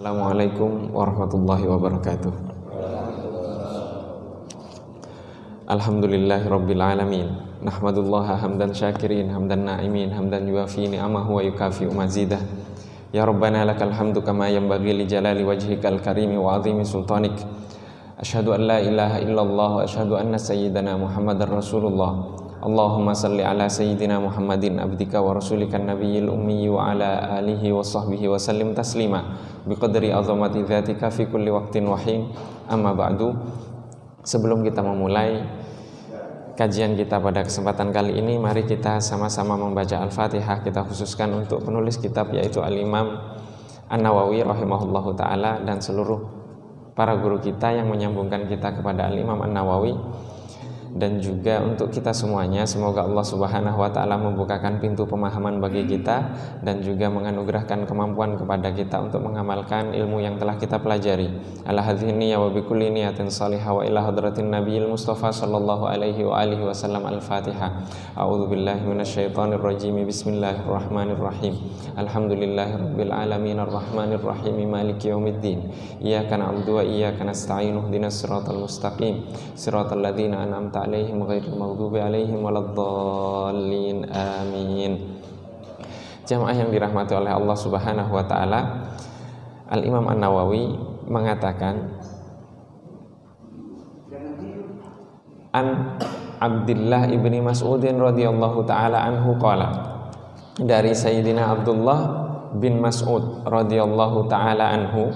Assalamualaikum warahmatullahi wabarakatuh. Alhamdulillahirabbil alamin. Nahmadullaha hamdan syakirin, hamdan na'imin, hamdan yuafi ni'amahu wa yukafi'u mazidah. Ya Rabbana lakal hamdu kama yanbaghi li jalali wajhikal karimi wa 'azimi sultanik. Asyhadu an la ilaha illallah wa asyhadu anna sayyidana Muhammadar Rasulullah. Allahumma salli ala sayyidina Muhammadin abdika wa rasulika nabiyil ummi wa ala alihi wa sahbihi wa sallim taslima biqadri azamati dzatika fi kulli waqtin wa hin. Amma ba'du. Sebelum kita memulai kajian kita pada kesempatan kali ini, mari kita sama-sama membaca Al-Fatihah. Kita khususkan untuk penulis kitab, yaitu Al-Imam An-Nawawi rahimahullahu ta'ala, dan seluruh para guru kita yang menyambungkan kita kepada Al-Imam An-Nawawi, dan juga untuk kita semuanya. Semoga Allah Subhanahu wa ta'ala membukakan pintu pemahaman bagi kita dan juga menganugerahkan kemampuan kepada kita untuk mengamalkan ilmu yang telah kita pelajari. Ala hadhihi niyya wa bikulli niyatin salihah wa ila hadratin nabiyil mustafa sallallahu alaihi wa alihi wasallam. Al-Fatihah. A'udzu billahi minasyaitonir rajim. Bismillahirrahmanirrahim. Alhamdulillahirabbil alamin arrahmanir rahim maliki yaumiddin. Iyyaka na'budu wa iyyaka nasta'in. Ihdinas siratal mustaqim. Siratal ladzina an'amta alaihim ghairil maghdubi alaihim waladdallin. Amin. Jamaah yang dirahmati oleh Allah Subhanahu wa taala, Al-Imam An-Nawawi mengatakan, An Abdullah ibni Mas'udin radhiyallahu taala anhu qala, dari Sayyidina Abdullah bin Mas'ud radhiyallahu taala anhu.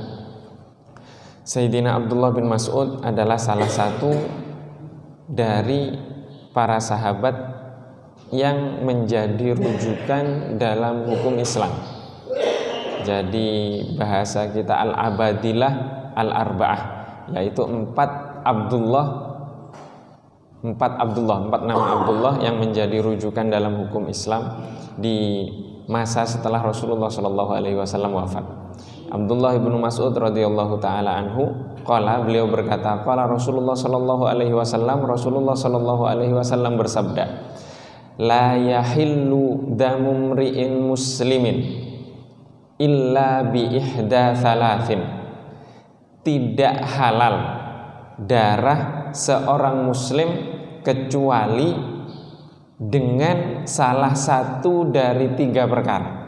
Sayyidina Abdullah bin Mas'ud adalah salah satu dari para sahabat yang menjadi rujukan dalam hukum Islam. Jadi bahasa kita al-abadilah al-arba'ah, yaitu empat nama Abdullah yang menjadi rujukan dalam hukum Islam di masa setelah Rasulullah SAW wafat. Abdullah ibnu Mas'ud radhiyallahu taala anhu qala, beliau berkata, qala Rasulullah sallallahu alaihi wasallam, Rasulullah sallallahu alaihi wasallam bersabda, la yahillu damu mri'in muslimin illa bi ihda thalathin. Tidak halal darah seorang muslim kecuali dengan salah satu dari tiga perkara.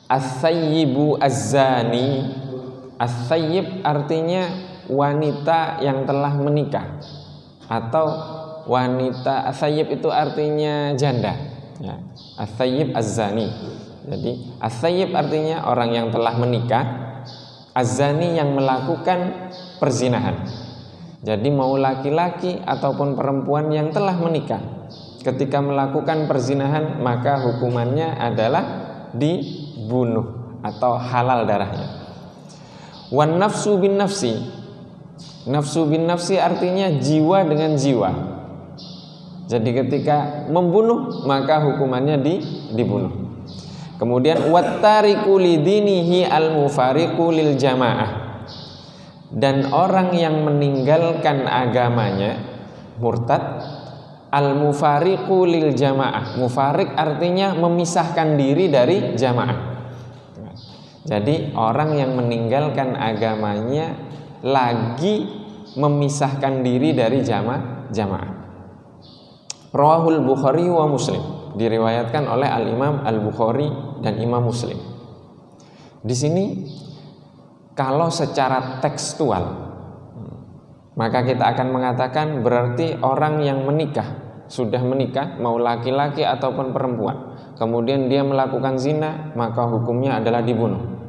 As-sayyibu az-zani. As-sayyib artinya wanita yang telah menikah, atau wanita. As-sayyib itu artinya janda, ya. As-sayyib az-zani. Jadi as-sayyib artinya orang yang telah menikah, az-zani yang melakukan perzinahan. Jadi mau laki-laki ataupun perempuan yang telah menikah, ketika melakukan perzinahan maka hukumannya adalah dibunuh atau halal darahnya. Wan nafsu bin nafsi. Nafsu bin nafsi artinya jiwa dengan jiwa. Jadi ketika membunuh maka hukumannya dibunuh. Kemudian wattariqu lidinihi al-mufariqu lil jamaah. Dan orang yang meninggalkan agamanya, murtad, al-mufariqu lil jamaah. Mufariq artinya memisahkan diri dari jamaah. Jadi orang yang meninggalkan agamanya lagi memisahkan diri dari jamaah. Rawahul Bukhari wa Muslim. Diriwayatkan oleh Al-Imam Al-Bukhari dan Imam Muslim. Di sini kalau secara tekstual, maka kita akan mengatakan berarti orang yang menikah, sudah menikah, mau laki-laki ataupun perempuan, kemudian dia melakukan zina, maka hukumnya adalah dibunuh.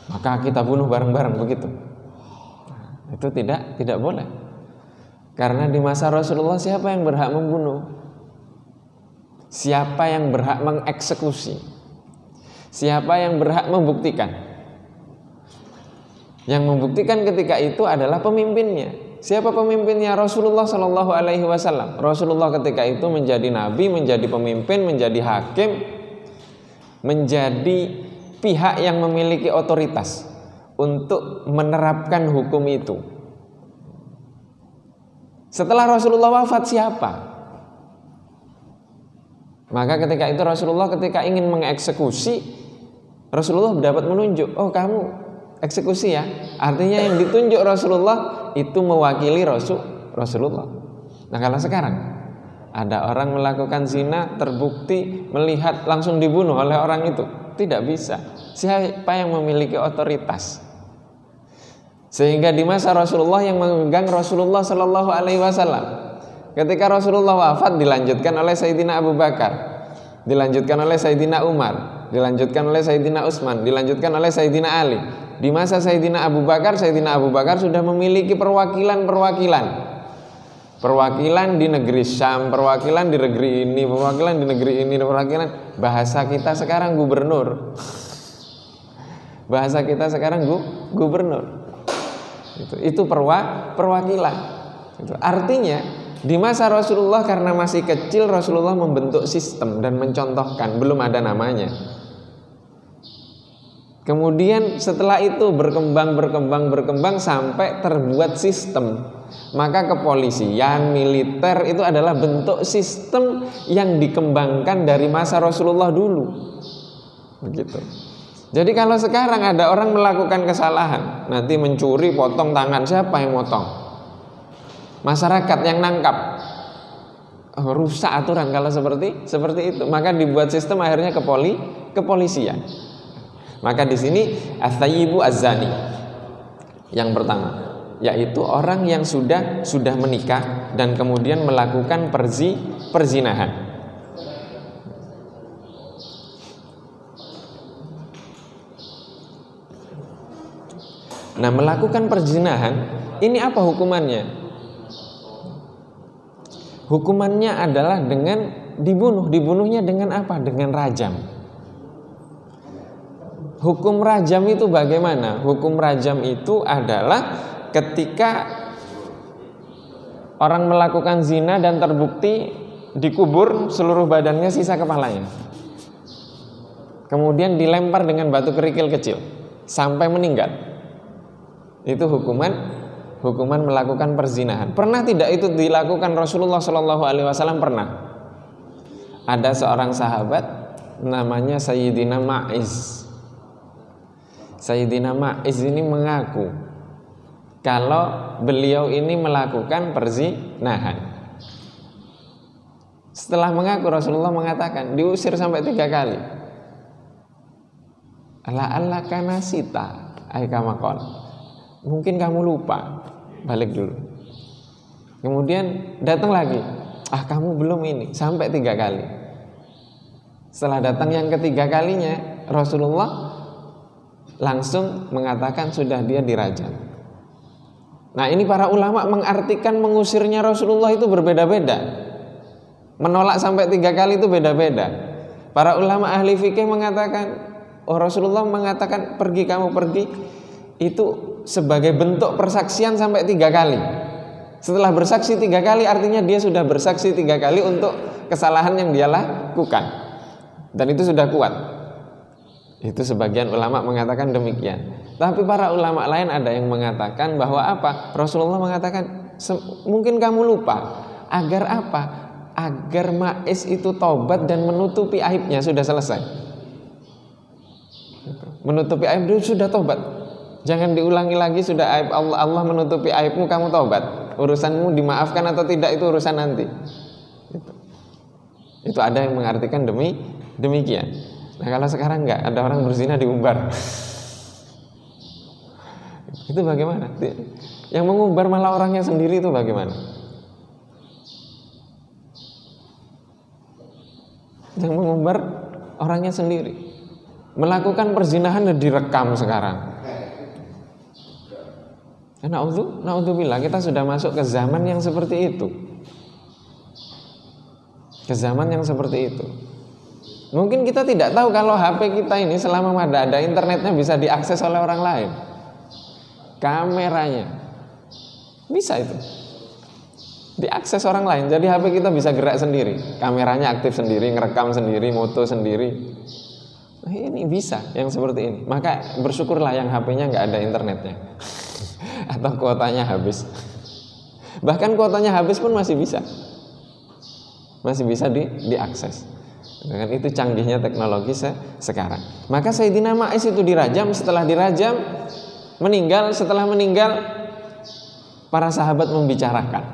Maka kita bunuh bareng-bareng, begitu. Itu tidak boleh. Karena di masa Rasulullah siapa yang berhak membunuh? Siapa yang berhak mengeksekusi? Siapa yang berhak membuktikan? Yang membuktikan ketika itu adalah pemimpinnya. Siapa pemimpinnya? Rasulullah Shallallahu Alaihi Wasallam. Rasulullah ketika itu menjadi nabi, menjadi pemimpin, menjadi hakim, menjadi pihak yang memiliki otoritas untuk menerapkan hukum itu. Setelah Rasulullah wafat siapa? Maka ketika itu Rasulullah ketika ingin mengeksekusi Rasulullah dapat menunjuk, oh kamu eksekusi ya. Artinya yang ditunjuk Rasulullah itu mewakili Rasulullah. Nah kalau sekarang ada orang melakukan zina, terbukti, melihat, langsung dibunuh oleh orang itu, tidak bisa. Siapa yang memiliki otoritas? Sehingga di masa Rasulullah yang memegang Rasulullah Shallallahu Alaihi Wasallam. Ketika Rasulullah wafat dilanjutkan oleh Sayyidina Abu Bakar, dilanjutkan oleh Sayyidina Umar, dilanjutkan oleh Sayyidina Utsman, dilanjutkan oleh Sayyidina Ali. Di masa Sayyidina Abu Bakar sudah memiliki perwakilan di negeri Syam, perwakilan di negeri ini, perwakilan di negeri ini, perwakilan. Bahasa kita sekarang gubernur. Bahasa kita sekarang gubernur. Itu perwakilan. Artinya di masa Rasulullah karena masih kecil, Rasulullah membentuk sistem dan mencontohkan, belum ada namanya. Kemudian setelah itu berkembang sampai terbuat sistem. Maka kepolisian, militer itu adalah bentuk sistem yang dikembangkan dari masa Rasulullah dulu. Begitu. Jadi kalau sekarang ada orang melakukan kesalahan, nanti mencuri, potong tangan, siapa yang motong? Masyarakat yang nangkap. Rusak aturan kalau seperti itu. Maka dibuat sistem akhirnya kepolisian. Maka di sini as-sayyibu az-zani. Yang pertama, yaitu orang yang sudah menikah dan kemudian melakukan perzinahan. Nah, melakukan perzinahan ini apa hukumannya? Hukumannya adalah dengan dibunuh. Dibunuhnya dengan apa? Dengan rajam. Hukum rajam itu bagaimana? Hukum rajam itu adalah ketika orang melakukan zina dan terbukti, dikubur seluruh badannya, sisa kepalanya. Kemudian dilempar dengan batu kerikil kecil sampai meninggal. Itu hukuman melakukan perzinahan. Pernah tidak itu dilakukan Rasulullah Shallallahu Alaihi Wasallam? Pernah. Ada seorang sahabat namanya Sayyidina Ma'iz. Sayyidina Ma'iz ini mengaku kalau beliau ini melakukan perzinahan. Setelah mengaku, Rasulullah mengatakan diusir sampai 3 kali. Ala kana sita aikamakon. Mungkin kamu lupa. Balik dulu. Kemudian datang lagi. Kamu belum ini. Sampai 3 kali. Setelah datang yang ketiga kalinya, Rasulullah langsung mengatakan sudah dia dirajam. Nah, ini para ulama mengartikan mengusirnya Rasulullah itu berbeda-beda. Menolak sampai 3 kali itu beda-beda. Para ulama ahli fikih mengatakan, Rasulullah mengatakan pergi, kamu pergi, itu sebagai bentuk persaksian sampai 3 kali. Setelah bersaksi 3 kali, artinya dia sudah bersaksi 3 kali untuk kesalahan yang dia lakukan, dan itu sudah kuat. Itu sebagian ulama mengatakan demikian. Tapi para ulama lain ada yang mengatakan bahwa apa? Rasulullah mengatakan mungkin kamu lupa. Agar apa? Agar Ma'iz itu taubat dan menutupi aibnya, sudah selesai. Menutupi aib itu sudah taubat. Jangan diulangi lagi, sudah aib Allah menutupi aibmu, kamu taubat. Urusanmu dimaafkan atau tidak itu urusan nanti. Itu ada yang mengartikan demikian. Nah, kalau sekarang enggak, ada orang berzina diumbar. Itu bagaimana? Yang mengumbar malah orangnya sendiri, itu bagaimana? Yang mengumbar orangnya sendiri. Melakukan perzinahan dan direkam sekarang. Na'udzubillah, kita sudah masuk ke zaman yang seperti itu. Ke zaman yang seperti itu. Mungkin kita tidak tahu kalau HP kita ini selama ada internetnya bisa diakses oleh orang lain. Kameranya bisa itu diakses orang lain. Jadi HP kita bisa gerak sendiri, kameranya aktif sendiri, ngerekam sendiri, moto sendiri. Nah, ini bisa yang seperti ini. Maka bersyukurlah yang HP-nya nggak ada internetnya atau kuotanya habis. Bahkan kuotanya habis pun masih bisa diakses. Dengan itu canggihnya teknologi sekarang. Maka Sayyidina Ma'is itu dirajam, setelah dirajam meninggal, setelah meninggal para sahabat membicarakan.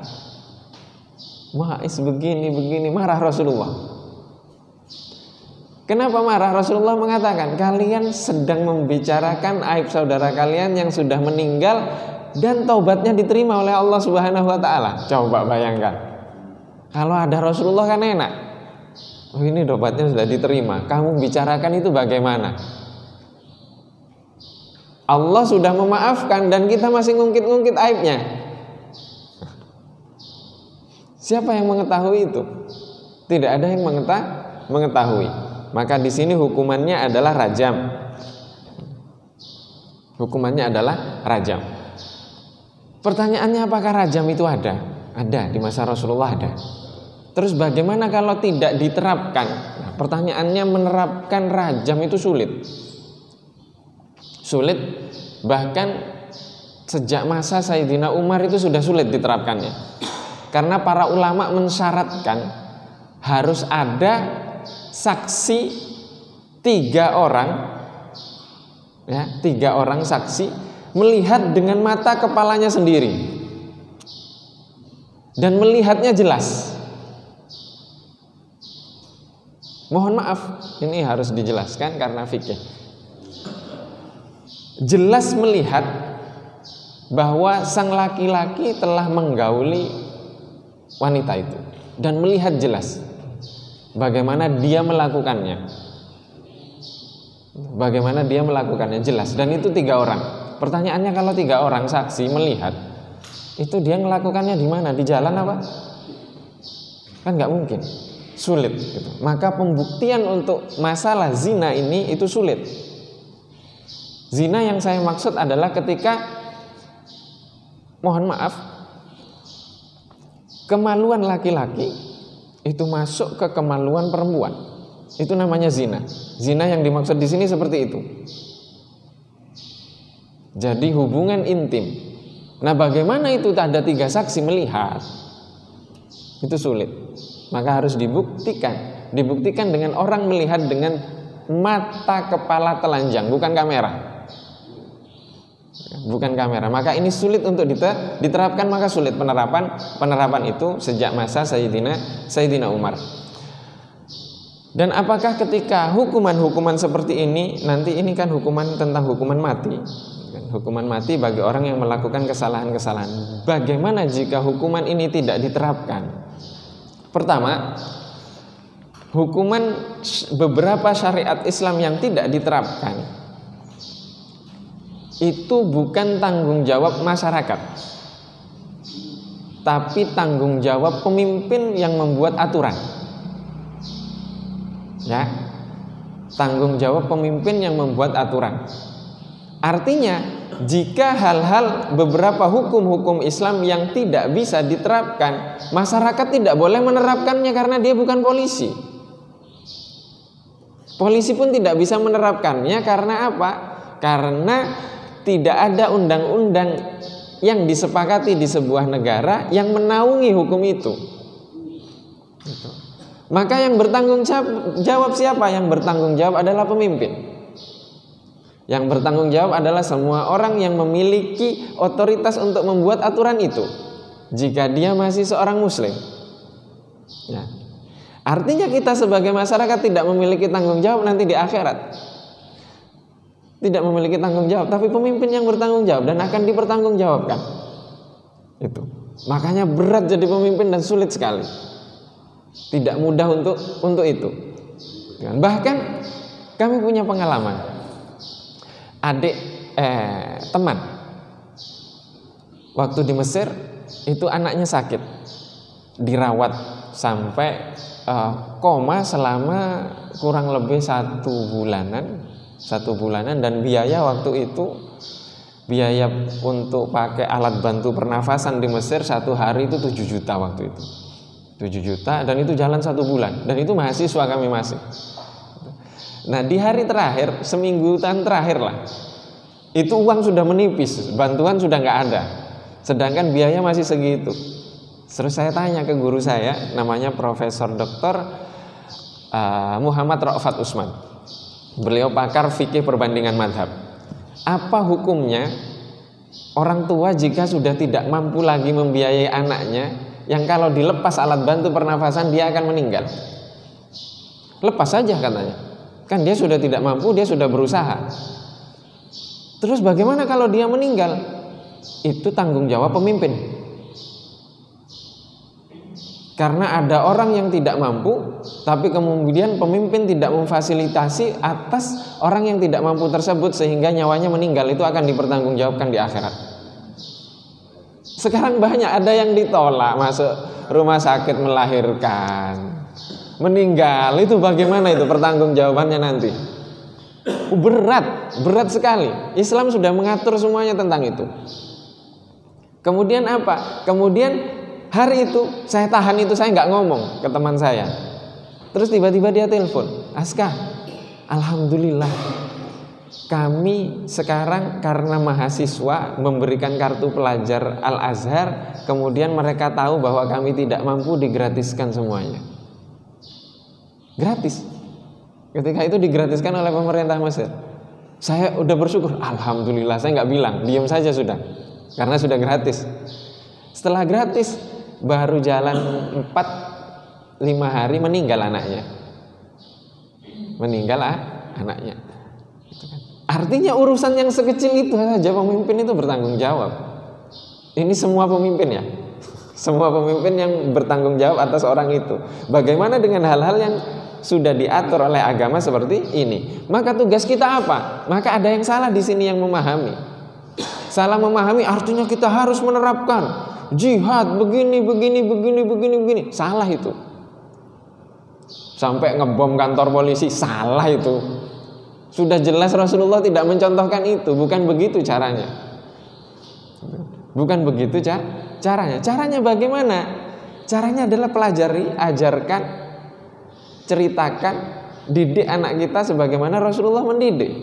Ma'is begini, marah Rasulullah. Kenapa marah? Rasulullah mengatakan, kalian sedang membicarakan aib saudara kalian yang sudah meninggal dan taubatnya diterima oleh Allah Subhanahu wa taala. Coba bayangkan. Kalau ada Rasulullah kan enak. Oh, ini taubatnya sudah diterima. Kamu bicarakan itu bagaimana? Allah sudah memaafkan dan kita masih ngungkit-ngungkit aibnya. Siapa yang mengetahui itu? Tidak ada yang mengetahui. Maka di sini hukumannya adalah rajam. Hukumannya adalah rajam. Pertanyaannya, apakah rajam itu ada? Ada, di masa Rasulullah ada. Terus bagaimana kalau tidak diterapkan? Nah, pertanyaannya, menerapkan rajam itu sulit. Sulit, bahkan sejak masa Sayyidina Umar itu sudah sulit diterapkannya. Karena para ulama mensyaratkan harus ada saksi 3 orang, ya, 3 orang saksi melihat dengan mata kepalanya sendiri dan melihatnya jelas. Mohon maaf, ini harus dijelaskan karena fikih. Jelas melihat bahwa sang laki-laki telah menggauli wanita itu dan melihat jelas bagaimana dia melakukannya. Bagaimana dia melakukannya jelas. Dan itu 3 orang. Pertanyaannya, kalau 3 orang saksi melihat, itu dia melakukannya di mana? Di jalan apa? Kan nggak mungkin. Sulit gitu. Maka pembuktian untuk masalah zina ini itu sulit. Zina yang saya maksud adalah ketika, mohon maaf, kemaluan laki-laki itu masuk ke kemaluan perempuan, itu namanya zina. Zina yang dimaksud di sini seperti itu. Jadi hubungan intim. Nah, bagaimana itu ada 3 saksi melihat? Itu sulit. Maka harus dibuktikan. Dibuktikan dengan orang melihat dengan mata kepala telanjang, bukan kamera. Bukan kamera. Maka ini sulit untuk diterapkan, maka sulit penerapan itu sejak masa Sayyidina Umar. Dan apakah ketika hukuman-hukuman seperti ini, nanti ini kan hukuman tentang hukuman mati. Hukuman mati bagi orang yang melakukan kesalahan-kesalahan. Bagaimana jika hukuman ini tidak diterapkan? Pertama, hukuman beberapa syariat Islam yang tidak diterapkan itu bukan tanggung jawab masyarakat, tapi tanggung jawab pemimpin yang membuat aturan. Ya, tanggung jawab pemimpin yang membuat aturan. Artinya, jika hal-hal beberapa hukum-hukum Islam yang tidak bisa diterapkan, masyarakat tidak boleh menerapkannya karena dia bukan polisi. Polisi pun tidak bisa menerapkannya karena apa? Karena tidak ada undang-undang yang disepakati di sebuah negara yang menaungi hukum itu. Maka yang bertanggung jawab siapa? Yang bertanggung jawab adalah pemimpin. Yang bertanggung jawab adalah semua orang yang memiliki otoritas untuk membuat aturan itu, jika dia masih seorang muslim. Ya. Artinya kita sebagai masyarakat tidak memiliki tanggung jawab nanti di akhirat. Tidak memiliki tanggung jawab, tapi pemimpin yang bertanggung jawab dan akan dipertanggungjawabkan. Itu. Makanya berat jadi pemimpin dan sulit sekali. Tidak mudah untuk itu. Bahkan kami punya pengalaman. Teman waktu di Mesir itu anaknya sakit, dirawat sampai koma selama kurang lebih 1 bulanan dan biaya waktu itu, biaya untuk pakai alat bantu pernafasan di Mesir 1 hari itu 7 juta waktu itu. 7 juta dan itu jalan 1 bulan, dan itu mahasiswa kami masih. Nah, di hari terakhir, semingguan terakhir lah, itu uang sudah menipis, bantuan sudah nggak ada, sedangkan biaya masih segitu. Terus saya tanya ke guru saya, namanya Profesor Dr. Muhammad Ra'fat Usman. Beliau pakar fikih perbandingan madhab. Apa hukumnya orang tua jika sudah tidak mampu lagi membiayai anaknya, yang kalau dilepas alat bantu pernafasan dia akan meninggal? Lepas saja katanya. Kan dia sudah tidak mampu, dia sudah berusaha. Terus bagaimana kalau dia meninggal? Itu tanggung jawab pemimpin. Karena ada orang yang tidak mampu, tapi kemudian pemimpin tidak memfasilitasi atas orang yang tidak mampu tersebut sehingga nyawanya meninggal, itu akan dipertanggungjawabkan di akhirat. Sekarang banyak ada yang ditolak masuk rumah sakit melahirkan, meninggal, itu bagaimana itu pertanggungjawabannya nanti? Berat sekali. Islam sudah mengatur semuanya tentang itu. Kemudian apa? Kemudian hari itu saya tahan itu, saya nggak ngomong ke teman saya. Terus tiba-tiba dia telepon, Aska, alhamdulillah kami sekarang karena mahasiswa memberikan kartu pelajar Al-Azhar, kemudian mereka tahu bahwa kami tidak mampu, digratiskan semuanya. Gratis. Ketika itu digratiskan oleh pemerintah Mesir. Saya udah bersyukur, alhamdulillah. Saya nggak bilang, diam saja sudah, karena sudah gratis. Setelah gratis, baru jalan 4-5 hari meninggal anaknya. Anaknya. Artinya urusan yang sekecil itu saja pemimpin itu bertanggung jawab. Ini semua pemimpin ya. Semua pemimpin yang bertanggung jawab atas orang itu. Bagaimana dengan hal-hal yang sudah diatur oleh agama seperti ini? Maka tugas kita apa? Maka ada yang salah di sini yang memahami. Salah memahami artinya kita harus menerapkan jihad begini. Salah itu. Sampai ngebom kantor polisi, salah itu. Sudah jelas Rasulullah tidak mencontohkan itu. Bukan begitu caranya. Bukan begitu caranya. Caranya bagaimana? Caranya adalah pelajari, ajarkan, ceritakan, didik anak kita sebagaimana Rasulullah mendidik.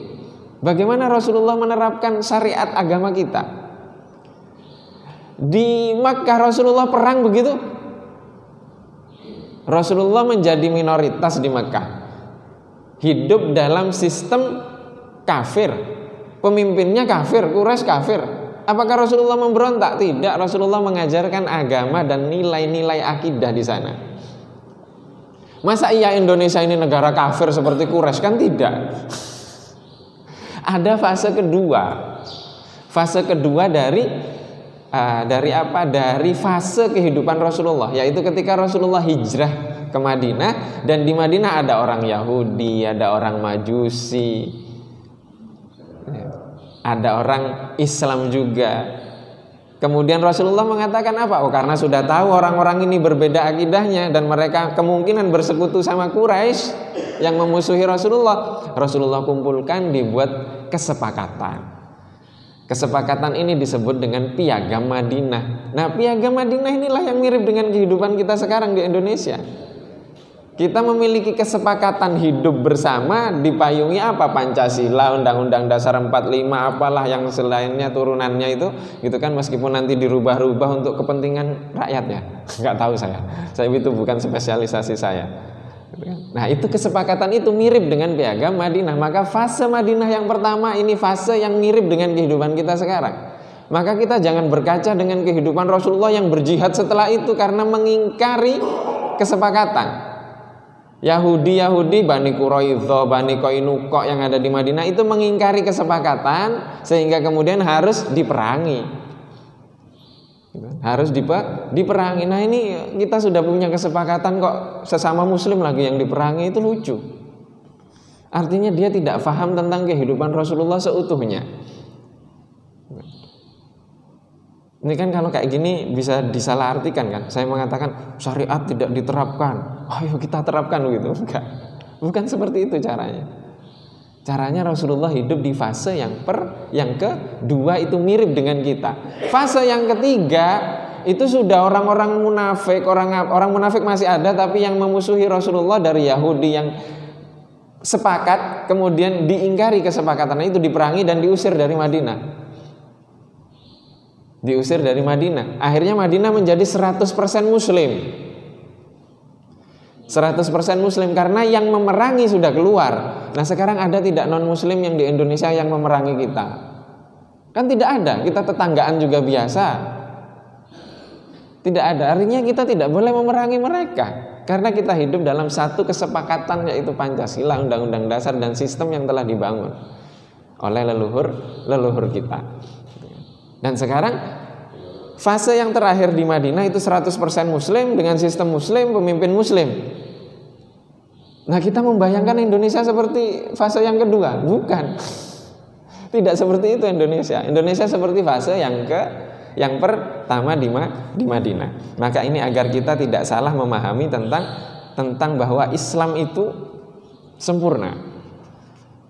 Bagaimana Rasulullah menerapkan syariat agama kita. Di Makkah Rasulullah perang begitu. Rasulullah menjadi minoritas di Makkah, hidup dalam sistem kafir, pemimpinnya kafir, Quraisy kafir. Apakah Rasulullah memberontak? Tidak. Rasulullah mengajarkan agama dan nilai-nilai akidah di sana. Masa iya Indonesia ini negara kafir seperti Quraisy? Kan tidak. Ada fase kedua. Fase kedua dari fase kehidupan Rasulullah, yaitu ketika Rasulullah hijrah ke Madinah, dan di Madinah ada orang Yahudi, ada orang Majusi, ada orang Islam juga. Kemudian Rasulullah mengatakan apa? Oh, karena sudah tahu orang-orang ini berbeda akidahnya dan mereka kemungkinan bersekutu sama Quraisy yang memusuhi Rasulullah. Rasulullah kumpulkan, dibuat kesepakatan. Kesepakatan ini disebut dengan Piagam Madinah. Nah, Piagam Madinah inilah yang mirip dengan kehidupan kita sekarang di Indonesia. Kita memiliki kesepakatan hidup bersama dipayungi apa? Pancasila, Undang-Undang Dasar 45, apalah yang selainnya turunannya itu, gitu kan, meskipun nanti dirubah-rubah untuk kepentingan rakyat ya. Nggak tahu saya itu bukan spesialisasi saya. Nah, itu kesepakatan itu mirip dengan Piagam Madinah. Maka fase Madinah yang pertama ini fase yang mirip dengan kehidupan kita sekarang. Maka kita jangan berkaca dengan kehidupan Rasulullah yang berjihad setelah itu karena mengingkari kesepakatan. Yahudi, Bani Quraidzah, Bani Qainuqa yang ada di Madinah itu mengingkari kesepakatan sehingga kemudian harus diperangi. Harus diperangi. Nah, ini kita sudah punya kesepakatan kok sesama muslim lagi yang diperangi, itu lucu. Artinya dia tidak paham tentang kehidupan Rasulullah seutuhnya. Ini kan kalau kayak gini bisa disalahartikan kan. Saya mengatakan syariat tidak diterapkan, ayo kita terapkan gitu. Enggak. Bukan seperti itu caranya. Caranya Rasulullah hidup di fase yang kedua itu mirip dengan kita. Fase yang ketiga itu sudah orang-orang munafik, orang munafik masih ada, tapi yang memusuhi Rasulullah dari Yahudi yang sepakat kemudian diingkari kesepakatan itu, diperangi dan diusir dari Madinah. Diusir dari Madinah. Akhirnya Madinah menjadi 100% muslim. 100% muslim karena yang memerangi sudah keluar. Nah sekarang ada tidak non muslim yang di Indonesia yang memerangi kita? Kan tidak ada, kita tetanggaan juga biasa. Tidak ada, artinya kita tidak boleh memerangi mereka karena kita hidup dalam satu kesepakatan, yaitu Pancasila, Undang-Undang Dasar, dan sistem yang telah dibangun oleh leluhur kita. Dan sekarang fase yang terakhir di Madinah itu 100% muslim dengan sistem muslim, pemimpin muslim. Nah kita membayangkan Indonesia seperti fase yang kedua, bukan. Tidak seperti itu Indonesia. Indonesia seperti fase yang pertama di Madinah. Maka ini agar kita tidak salah memahami tentang bahwa Islam itu sempurna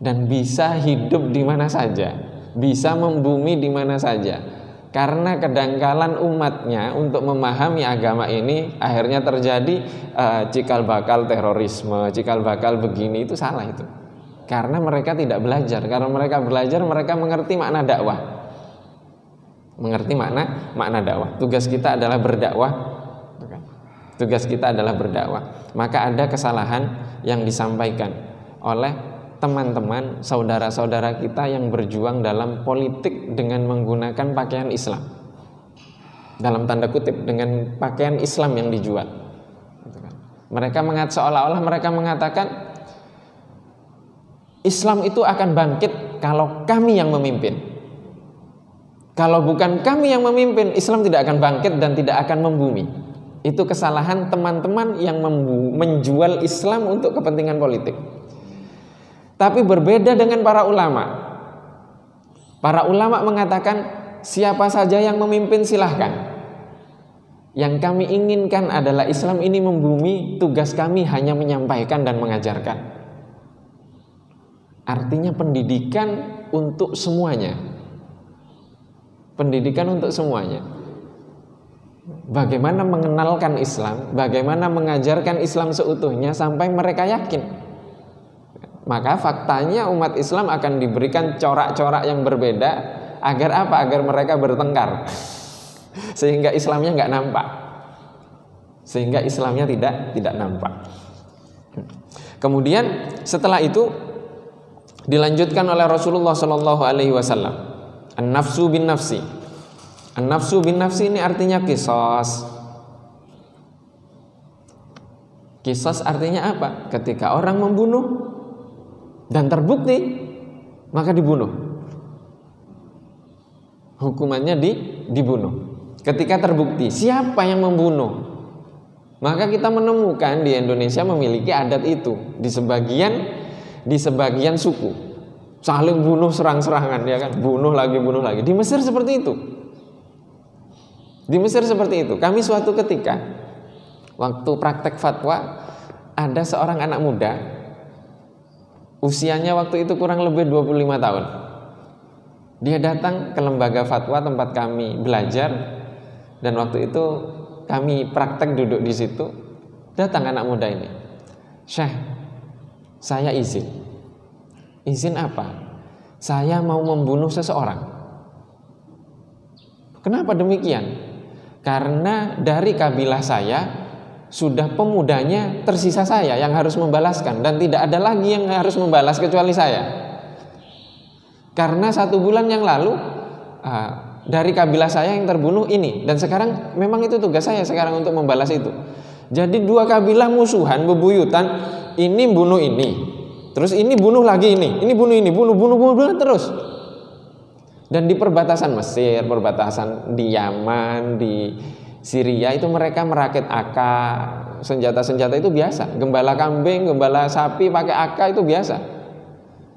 dan bisa hidup di mana saja, bisa membumi di mana saja. Karena kedangkalan umatnya untuk memahami agama ini akhirnya terjadi cikal bakal terorisme, cikal bakal begini, itu salah itu. Karena mereka tidak belajar. Karena mereka belajar, mereka mengerti makna dakwah. Mengerti makna dakwah. Tugas kita adalah berdakwah. Tugas kita adalah berdakwah. Maka ada kesalahan yang disampaikan oleh teman-teman, saudara-saudara kita yang berjuang dalam politik dengan menggunakan pakaian Islam. Dalam tanda kutip, dengan pakaian Islam yang dijual. Mereka seolah-olah mereka mengatakan Islam itu akan bangkit kalau kami yang memimpin. Kalau bukan kami yang memimpin, Islam tidak akan bangkit dan tidak akan membumi. Itu kesalahan teman-teman yang menjual Islam untuk kepentingan politik. Tapi berbeda dengan para ulama. Para ulama mengatakan siapa saja yang memimpin silahkan. Yang kami inginkan adalah Islam ini membumi, tugas kami hanya menyampaikan dan mengajarkan. Artinya pendidikan untuk semuanya. Pendidikan untuk semuanya. Bagaimana mengenalkan Islam, bagaimana mengajarkan Islam seutuhnya sampai mereka yakin. Maka faktanya umat Islam akan diberikan corak-corak yang berbeda. Agar apa? Agar mereka bertengkar. Sehingga Islamnya nggak nampak. Sehingga Islamnya tidak nampak. Kemudian setelah itu dilanjutkan oleh Rasulullah SAW. An-nafsu bin nafsi. An-nafsu bin nafsi ini artinya qisas. Qisas artinya apa? Ketika orang membunuh dan terbukti, maka dibunuh. Hukumannya dibunuh. Ketika terbukti siapa yang membunuh, maka kita menemukan di Indonesia memiliki adat itu di sebagian suku, saling bunuh serang-serangan, ya kan? Bunuh lagi. Di Mesir seperti itu. Di Mesir seperti itu. Kami suatu ketika waktu praktek fatwa, ada seorang anak muda, usianya waktu itu kurang lebih 25 tahun. Dia datang ke lembaga fatwa tempat kami belajar, dan waktu itu kami praktek duduk di situ. Datang anak muda ini, "Syekh, saya izin." "Izin apa?" "Saya mau membunuh seseorang." "Kenapa demikian?" "Karena dari kabilah saya sudah pemudanya tersisa saya yang harus membalaskan, dan tidak ada lagi yang harus membalas kecuali saya. Karena 1 bulan yang lalu dari kabilah saya yang terbunuh ini, dan sekarang memang itu tugas saya sekarang untuk membalas itu. Jadi 2 kabilah musuhan bebuyutan, ini bunuh ini, terus ini bunuh lagi ini bunuh ini, bunuh terus. Dan di perbatasan Mesir, perbatasan di Yaman, di Syria itu mereka merakit AK, senjata-senjata itu biasa. Gembala kambing, gembala sapi pakai AK itu biasa.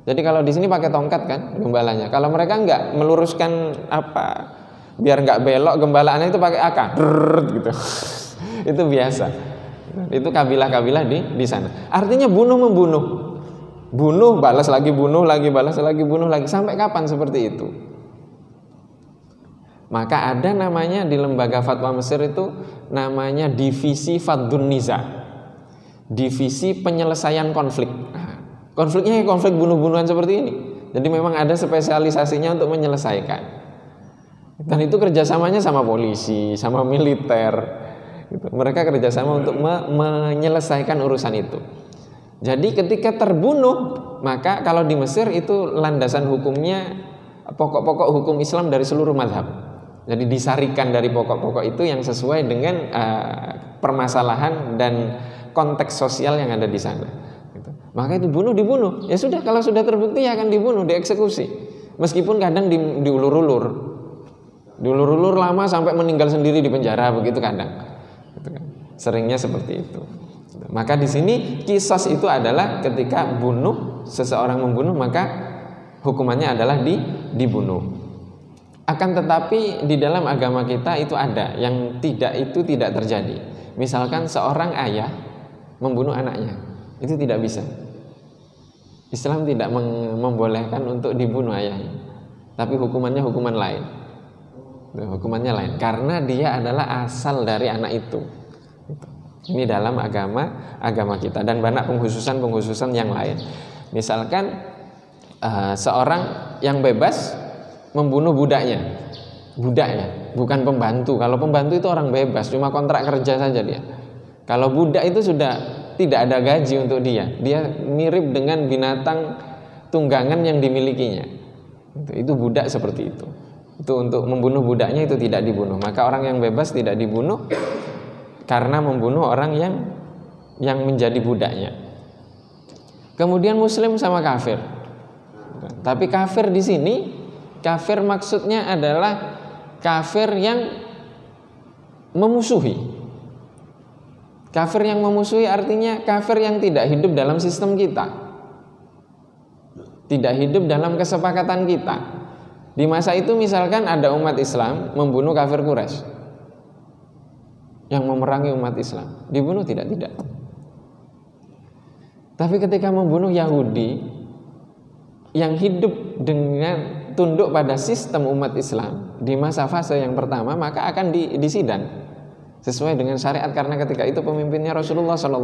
Jadi kalau di sini pakai tongkat kan gembalanya. Kalau mereka enggak, meluruskan apa biar enggak belok, gembalaannya itu pakai AK. Gitu. Itu biasa. Itu kabilah-kabilah di sana. Artinya bunuh membunuh. Bunuh, balas lagi, bunuh lagi, balas lagi, bunuh lagi. Sampai kapan seperti itu? Maka ada namanya di lembaga fatwa Mesir itu namanya divisi Faddun Niza, divisi penyelesaian konflik. Konfliknya konflik bunuh-bunuhan seperti ini. Jadi memang ada spesialisasinya untuk menyelesaikan. Dan itu kerjasamanya sama polisi, sama militer. Gitu. Mereka kerjasama untuk menyelesaikan urusan itu. Jadi ketika terbunuh, maka kalau di Mesir itu landasan hukumnya pokok-pokok hukum Islam dari seluruh mazhab. Jadi disarikan dari pokok-pokok itu yang sesuai dengan permasalahan dan konteks sosial yang ada di sana. Gitu. Maka itu dibunuh. Ya sudah, kalau sudah terbukti ya akan dibunuh, dieksekusi. Meskipun kadang diulur-ulur lama sampai meninggal sendiri di penjara, begitu kadang. Gitu kan. Seringnya seperti itu. Maka di sini qisas itu adalah ketika seseorang membunuh, maka hukumannya adalah dibunuh. Akan tetapi di dalam agama kita itu ada yang tidak terjadi. Misalkan seorang ayah membunuh anaknya, itu tidak bisa. Islam tidak membolehkan untuk dibunuh ayahnya, tapi hukumannya hukuman lain. Hukumannya lain karena dia adalah asal dari anak itu. Ini dalam agama kita, dan banyak penghususan yang lain. Misalkan seorang yang bebas membunuh budaknya, bukan pembantu. Kalau pembantu itu orang bebas, cuma kontrak kerja saja dia. Kalau budak itu sudah tidak ada gaji untuk dia mirip dengan binatang tunggangan yang dimilikinya. Itu budak seperti itu. Itu untuk membunuh budaknya itu tidak dibunuh. Maka orang yang bebas tidak dibunuh karena membunuh orang yang menjadi budaknya. Kemudian muslim sama kafir. Tapi kafir di sini, kafir maksudnya adalah kafir yang memusuhi. Kafir yang memusuhi artinya kafir yang tidak hidup dalam sistem kita, tidak hidup dalam kesepakatan kita. Di masa itu misalkan ada umat Islam membunuh kafir Quraisy yang memerangi umat Islam, dibunuh tidak? Tapi ketika membunuh Yahudi yang hidup dengan tunduk pada sistem umat Islam di masa fase yang pertama, maka akan disidang sesuai dengan syariat, karena ketika itu pemimpinnya Rasulullah SAW.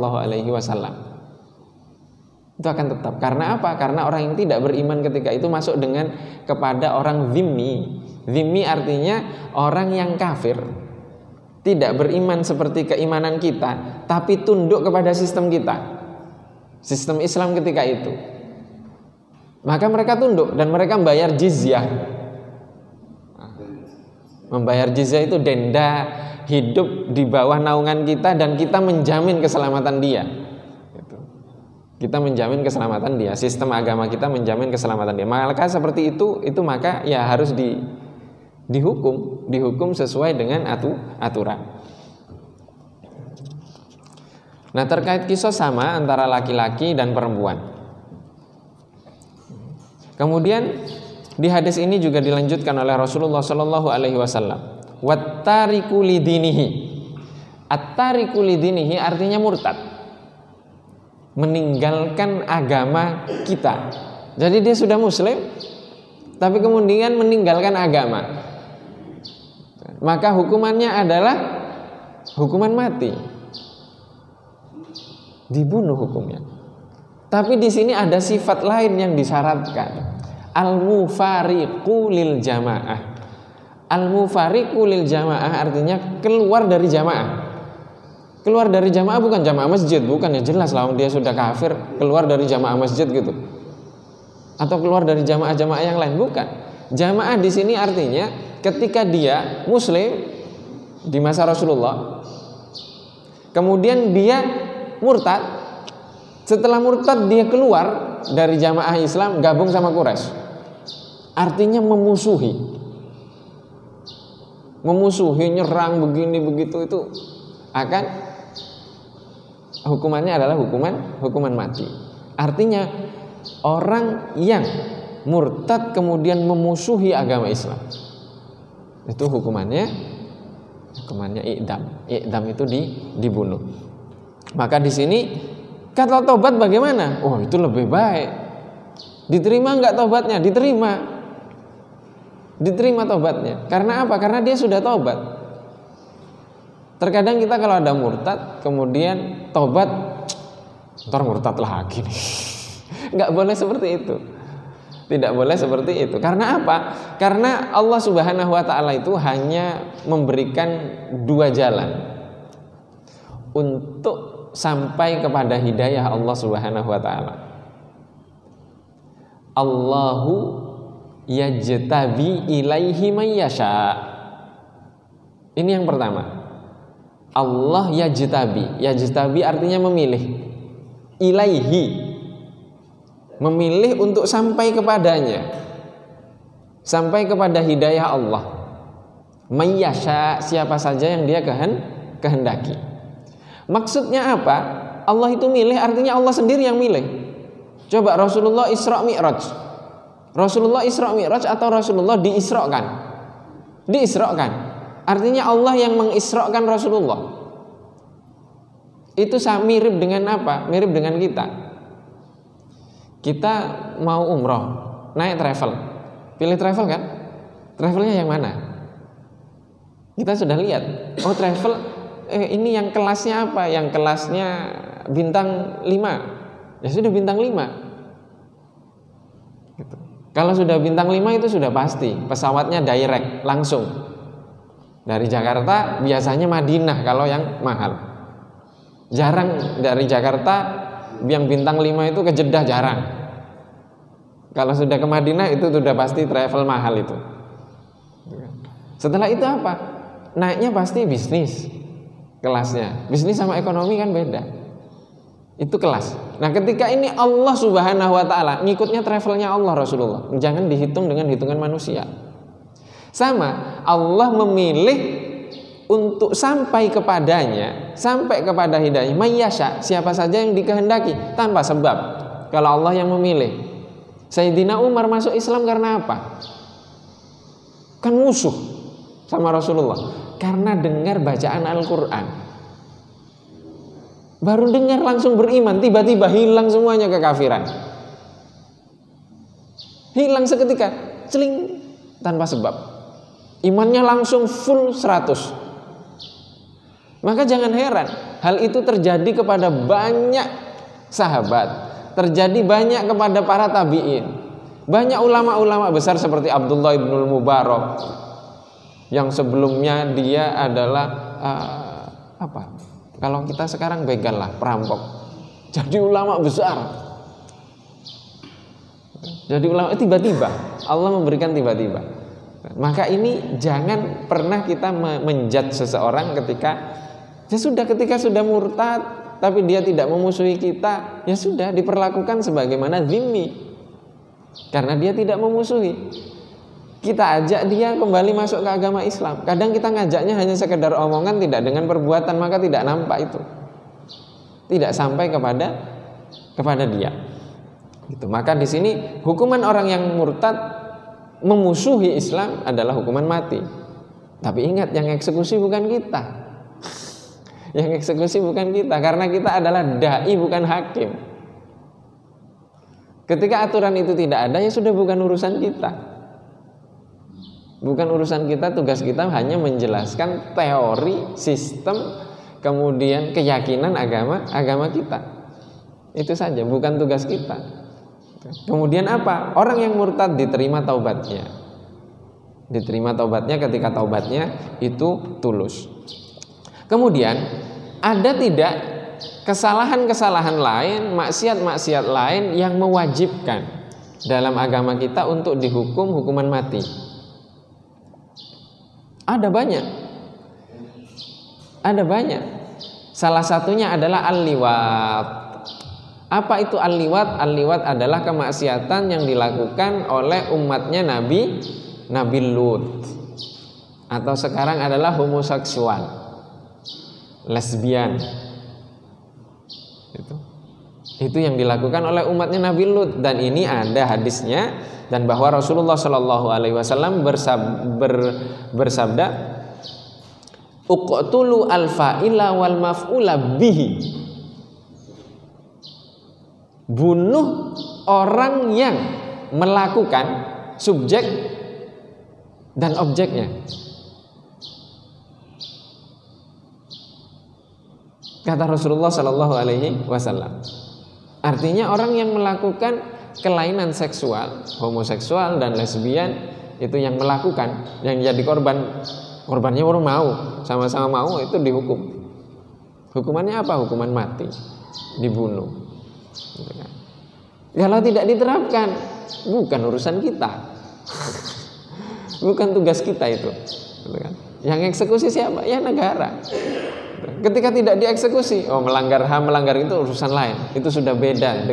Itu akan tetap. Karena apa? Karena orang yang tidak beriman ketika itu masuk kepada orang zimmi. Zimmi artinya orang yang kafir, tidak beriman seperti keimanan kita, tapi tunduk kepada sistem kita, sistem Islam ketika itu. Maka mereka tunduk dan mereka membayar jizyah. Membayar jizyah itu denda, hidup di bawah naungan kita dan kita menjamin keselamatan dia. Kita menjamin keselamatan dia. Sistem agama kita menjamin keselamatan dia. Maka seperti itu maka ya harus dihukum sesuai dengan aturan. Nah, terkait qisas sama antara laki-laki dan perempuan. Kemudian di hadis ini juga dilanjutkan oleh Rasulullah Shallallahu Alaihi Wasallam. Wattariku lidinihi. Attariku lidinihi artinya murtad, meninggalkan agama kita. Jadi dia sudah muslim, tapi kemudian meninggalkan agama. Maka hukumannya adalah hukuman mati, dibunuh hukumnya. Tapi di sini ada sifat lain yang disyaratkan. Al-mufariqu lil jamaah. Al-mufariqu lil jamaah artinya keluar dari jamaah. Keluar dari jamaah bukan jamaah masjid, bukan, ya jelas lah dia sudah kafir, keluar dari jamaah masjid gitu. Atau keluar dari jamaah-jamaah yang lain, bukan. Jamaah di sini artinya ketika dia muslim di masa Rasulullah, kemudian dia murtad. Setelah murtad dia keluar dari jamaah Islam, gabung sama Quraisy. Artinya memusuhi, nyerang begini begitu, itu akan hukumannya adalah hukuman mati. Artinya orang yang murtad kemudian memusuhi agama Islam, itu hukumannya i'dam. I'dam itu dibunuh. Maka di sini kalau tobat bagaimana? Oh, itu lebih baik. Diterima enggak tobatnya? Diterima tobatnya. Karena apa? Karena dia sudah tobat. Terkadang kita kalau ada murtad kemudian tobat, ntar murtad lagi nih. Enggak boleh seperti itu. Tidak boleh seperti itu. Karena apa? Karena Allah Subhanahu wa taala itu hanya memberikan dua jalan. untuk sampai kepada hidayah Allah Subhanahu wa taala. Allahu yajtabi ilaihi may yasha. Ini yang pertama. Allah yajtabi. Yajtabi artinya memilih. Ilaihi, memilih untuk sampai kepadanya, sampai kepada hidayah Allah. May yasha, siapa saja yang dia kehendaki. Maksudnya apa? Allah itu milih, artinya Allah sendiri yang milih. Coba Rasulullah Isra Mi'raj. Rasulullah Isra Mi'raj atau Rasulullah diisrokan? Diisrokan. Artinya Allah yang mengisrokan Rasulullah. Itu mirip dengan apa? Mirip dengan kita. Kita mau umroh, naik travel. Pilih travel kan? Travelnya yang mana? Kita sudah lihat. Oh travel, ini yang kelasnya apa? Yang kelasnya bintang 5. Ya sudah bintang 5 gitu. Kalau sudah bintang 5 itu sudah pasti pesawatnya direct, langsung dari Jakarta, biasanya Madinah kalau yang mahal. Jarang dari Jakarta yang bintang 5 itu ke Jeddah, jarang. Kalau sudah ke Madinah itu sudah pasti travel mahal itu. Setelah itu apa? Naiknya pasti bisnis kelasnya. Bisnis sama ekonomi kan beda. Itu kelas. Nah ketika ini Allah Subhanahu wa ta'ala, ngikutnya travelnya Allah Rasulullah. Jangan dihitung dengan hitungan manusia. Sama, Allah memilih untuk sampai kepadanya, sampai kepada hidayah mayyasha, siapa saja yang dikehendaki, tanpa sebab. Kalau Allah yang memilih. Sayyidina Umar masuk Islam karena apa? Kan musuh sama Rasulullah. Karena dengar bacaan Al-Quran. Baru dengar langsung beriman, tiba-tiba hilang semuanya kekafiran. Hilang seketika, celing, tanpa sebab. Imannya langsung full 100. Maka jangan heran, hal itu terjadi kepada banyak sahabat, terjadi banyak kepada para tabi'in. Banyak ulama-ulama besar seperti Abdullah ibnul Mubarak, yang sebelumnya dia adalah kalau kita sekarang begal lah, perampok. Jadi ulama besar. Jadi ulama tiba-tiba Allah memberikan tiba-tiba. Maka ini jangan pernah kita menjudge seseorang ketika sudah murtad tapi dia tidak memusuhi kita, ya sudah diperlakukan sebagaimana zimmi. Karena dia tidak memusuhi. Kita ajak dia kembali masuk ke agama Islam. Kadang kita ngajaknya hanya sekedar omongan, tidak dengan perbuatan, maka tidak nampak itu. Tidak sampai kepada dia. Gitu. Maka di sini hukuman orang yang murtad memusuhi Islam adalah hukuman mati. Tapi ingat, yang eksekusi bukan kita. Yang eksekusi bukan kita, karena kita adalah dai bukan hakim. Ketika aturan itu tidak ada, ya sudah bukan urusan kita. Bukan urusan kita, tugas kita hanya menjelaskan teori, sistem, kemudian keyakinan agama kita. Itu saja, bukan tugas kita. Kemudian apa? Orang yang murtad diterima taubatnya. Diterima taubatnya ketika taubatnya itu tulus. Kemudian ada tidak kesalahan-kesalahan lain, maksiat-maksiat lain yang mewajibkan dalam agama kita untuk dihukum hukuman mati? Ada banyak. Ada banyak. Salah satunya adalah al-liwat. Apa itu al-liwat? Al-liwat adalah kemaksiatan yang dilakukan oleh umatnya Nabi Lut. Atau sekarang adalah homoseksual, lesbian. Itu yang dilakukan oleh umatnya Nabi Lut. Dan ini ada hadisnya. Dan bahwa Rasulullah Shallallahu Alaihi Wasallam bersabda, uqtulu al-fa'ila wal maf'ula bihi. Bunuh orang yang melakukan, subjek dan objeknya. Kata Rasulullah Shallallahu Alaihi Wasallam. Artinya orang yang melakukan kelainan seksual, homoseksual dan lesbian, itu yang melakukan, yang jadi korbannya baru mau, sama-sama mau, itu dihukum Hukumannya apa? Hukuman mati, dibunuh. Gitu kan. Kalau tidak diterapkan, bukan urusan kita, bukan tugas kita itu. Gitu kan. Yang eksekusi siapa? Ya negara. Ketika tidak dieksekusi, melanggar HAM, melanggar itu urusan lain. Itu sudah beda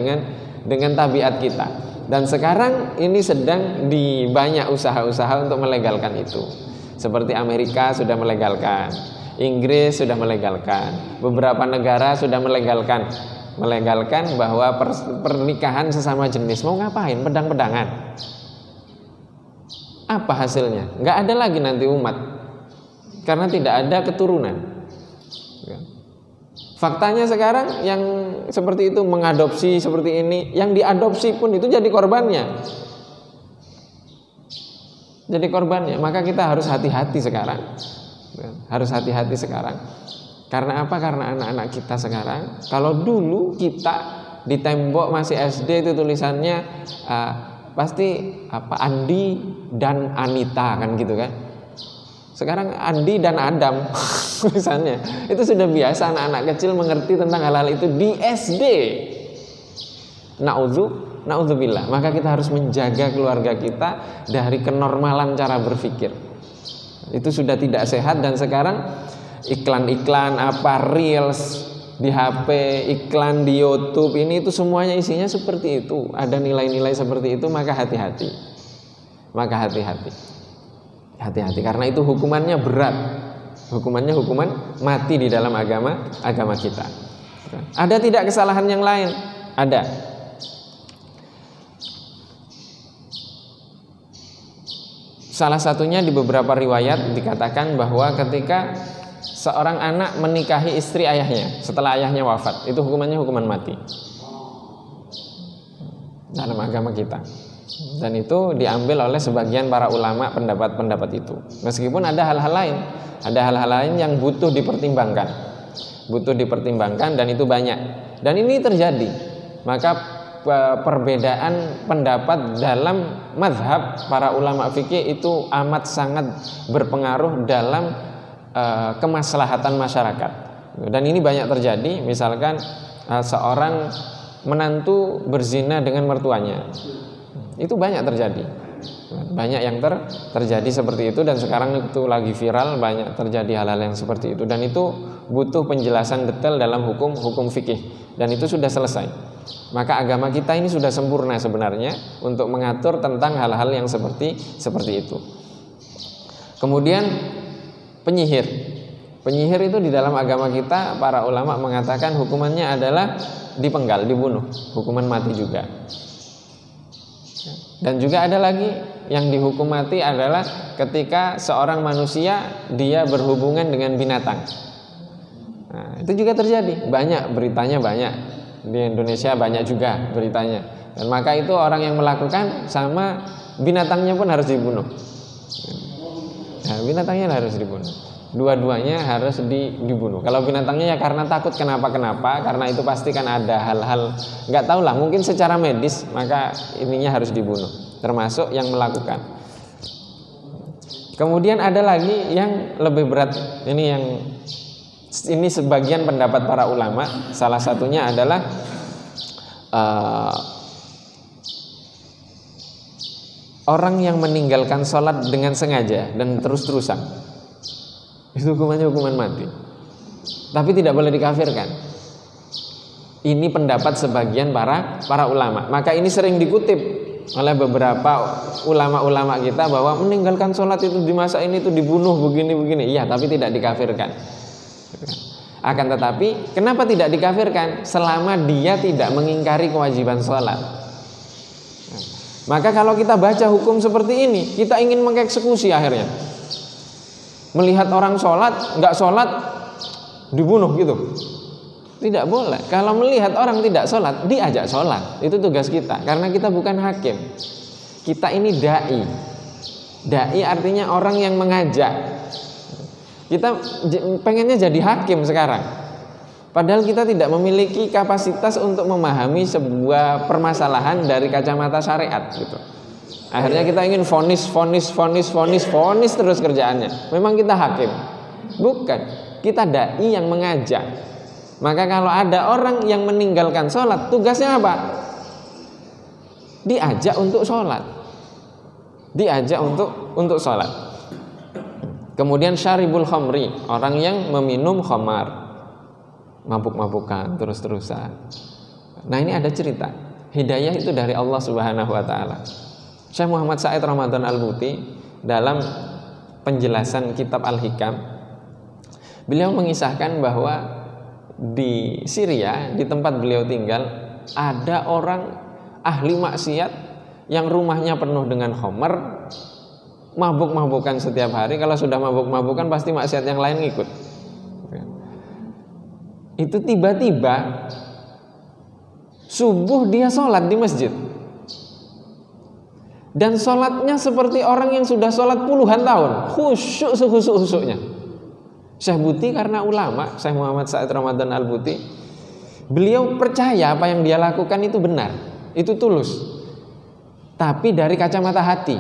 dengan tabiat kita. Dan sekarang ini sedang di banyak usaha-usaha untuk melegalkan itu. Seperti Amerika sudah melegalkan, Inggris sudah melegalkan, beberapa negara sudah melegalkan bahwa pernikahan sesama jenis. Mau ngapain? Pedang-pedangan. Apa hasilnya? Nggak ada lagi nanti umat, karena tidak ada keturunan. Faktanya sekarang yang seperti itu mengadopsi seperti ini, yang diadopsi pun itu jadi korbannya. Jadi korbannya, maka kita harus hati-hati sekarang. Harus hati-hati sekarang. Karena apa? Karena anak-anak kita sekarang, kalau dulu kita di tembok masih SD itu tulisannya pasti Andi dan Anita kan gitu kan. Sekarang Andi dan Adam misalnya. Itu sudah biasa anak-anak kecil mengerti tentang hal-hal itu di SD. Na'udzubillah. Maka kita harus menjaga keluarga kita dari kenormalan cara berpikir. Itu sudah tidak sehat. Dan sekarang iklan-iklan reels di HP, iklan di YouTube, ini itu semuanya isinya seperti itu. Ada nilai-nilai seperti itu, maka hati-hati. Hati-hati karena itu hukumannya berat. Hukumannya hukuman mati di dalam agama kita. Ada tidak kesalahan yang lain? Ada. Salah satunya di beberapa riwayat dikatakan bahwa ketika seorang anak menikahi istri ayahnya setelah ayahnya wafat, itu hukumannya hukuman mati dalam agama kita. Dan itu diambil oleh sebagian para ulama pendapat itu. Meskipun ada hal-hal lain yang butuh dipertimbangkan dan itu banyak. Dan ini terjadi. Maka perbedaan pendapat dalam mazhab para ulama fikih itu amat sangat berpengaruh dalam kemaslahatan masyarakat. Dan ini banyak terjadi. Misalkan seorang menantu berzina dengan mertuanya. Itu banyak terjadi. Banyak yang terjadi seperti itu, dan sekarang itu lagi viral, banyak terjadi hal-hal yang seperti itu, dan itu butuh penjelasan detail dalam hukum fikih, dan itu sudah selesai. Maka agama kita ini sudah sempurna sebenarnya untuk mengatur tentang hal-hal yang seperti itu. Kemudian penyihir itu di dalam agama kita para ulama mengatakan hukumannya adalah dipenggal, dibunuh, hukuman mati juga. Dan juga ada lagi yang dihukum mati adalah ketika seorang manusia dia berhubungan dengan binatang. Nah, itu juga terjadi, banyak beritanya, banyak di Indonesia, banyak juga beritanya. Dan maka itu orang yang melakukan sama binatangnya pun harus dibunuh. Nah, binatangnya harus dibunuh. Dua-duanya harus dibunuh. Kalau binatangnya ya karena takut kenapa, karena itu pasti kan ada hal-hal nggak tahu lah, mungkin secara medis, maka ininya harus dibunuh, termasuk yang melakukan. Kemudian ada lagi yang lebih berat. Ini sebagian pendapat para ulama. Salah satunya adalah orang yang meninggalkan sholat dengan sengaja dan terus-terusan. Itu hukumannya hukuman mati. Tapi tidak boleh dikafirkan. Ini pendapat sebagian para ulama. Maka ini sering dikutip oleh beberapa ulama-ulama kita bahwa meninggalkan sholat itu di masa ini itu dibunuh begini-begini. Iya, tapi tidak dikafirkan. Akan tetapi kenapa tidak dikafirkan? Selama dia tidak mengingkari kewajiban sholat. Maka kalau kita baca hukum seperti ini, kita ingin mengeksekusi akhirnya. Melihat orang sholat, nggak sholat, dibunuh gitu. Tidak boleh. Kalau melihat orang tidak sholat, diajak sholat. Itu tugas kita. Karena kita bukan hakim. Kita ini da'i. Da'i artinya orang yang mengajak. Kita pengennya jadi hakim sekarang. Padahal kita tidak memiliki kapasitas untuk memahami sebuah permasalahan dari kacamata syariat gitu. Akhirnya kita ingin vonis terus kerjaannya. Memang kita hakim? Bukan. Kita dai yang mengajak. Maka kalau ada orang yang meninggalkan sholat, tugasnya apa? Diajak untuk sholat. Diajak untuk sholat. Kemudian syaribul khamri, orang yang meminum khamar, mabuk-mabukan terus-terusan. Nah, ini ada cerita. Hidayah itu dari Allah Subhanahu wa taala. Syekh Muhammad Said Ramadan Al-Buti dalam penjelasan kitab Al-Hikam, beliau mengisahkan bahwa di Syria, di tempat beliau tinggal, ada orang ahli maksiat yang rumahnya penuh dengan khamar, mabuk-mabukan setiap hari. Kalau sudah mabuk-mabukan pasti maksiat yang lain ngikut. Itu tiba-tiba subuh dia sholat di masjid, dan sholatnya seperti orang yang sudah sholat puluhan tahun, khusyuk sekhusuk-khusuknya. Syekh Buti karena ulama, Syekh Muhammad Said Ramadan Al-Buti, beliau percaya apa yang dia lakukan itu benar, itu tulus, tapi dari kacamata hati.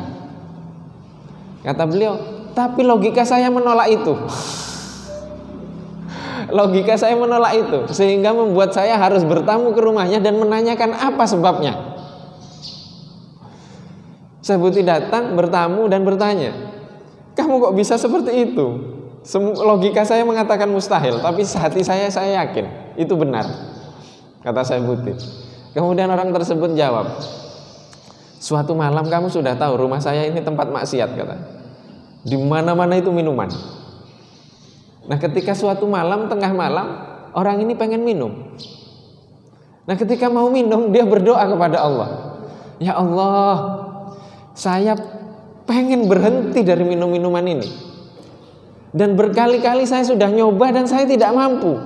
Kata beliau, tapi logika saya menolak itu. Logika saya menolak itu, sehingga membuat saya harus bertamu ke rumahnya dan menanyakan apa sebabnya. Syekh Buti datang, bertamu dan bertanya, kamu kok bisa seperti itu? Logika saya mengatakan mustahil, tapi hati saya yakin itu benar, kata Syekh Buti. Kemudian orang tersebut jawab, suatu malam kamu sudah tahu rumah saya ini tempat maksiat, kata. Di mana-mana itu minuman. Nah, ketika suatu malam, tengah malam, orang ini pengen minum. Nah, ketika mau minum, dia berdoa kepada Allah, ya Allah, saya pengen berhenti dari minum-minuman ini, dan berkali-kali saya sudah nyoba dan saya tidak mampu.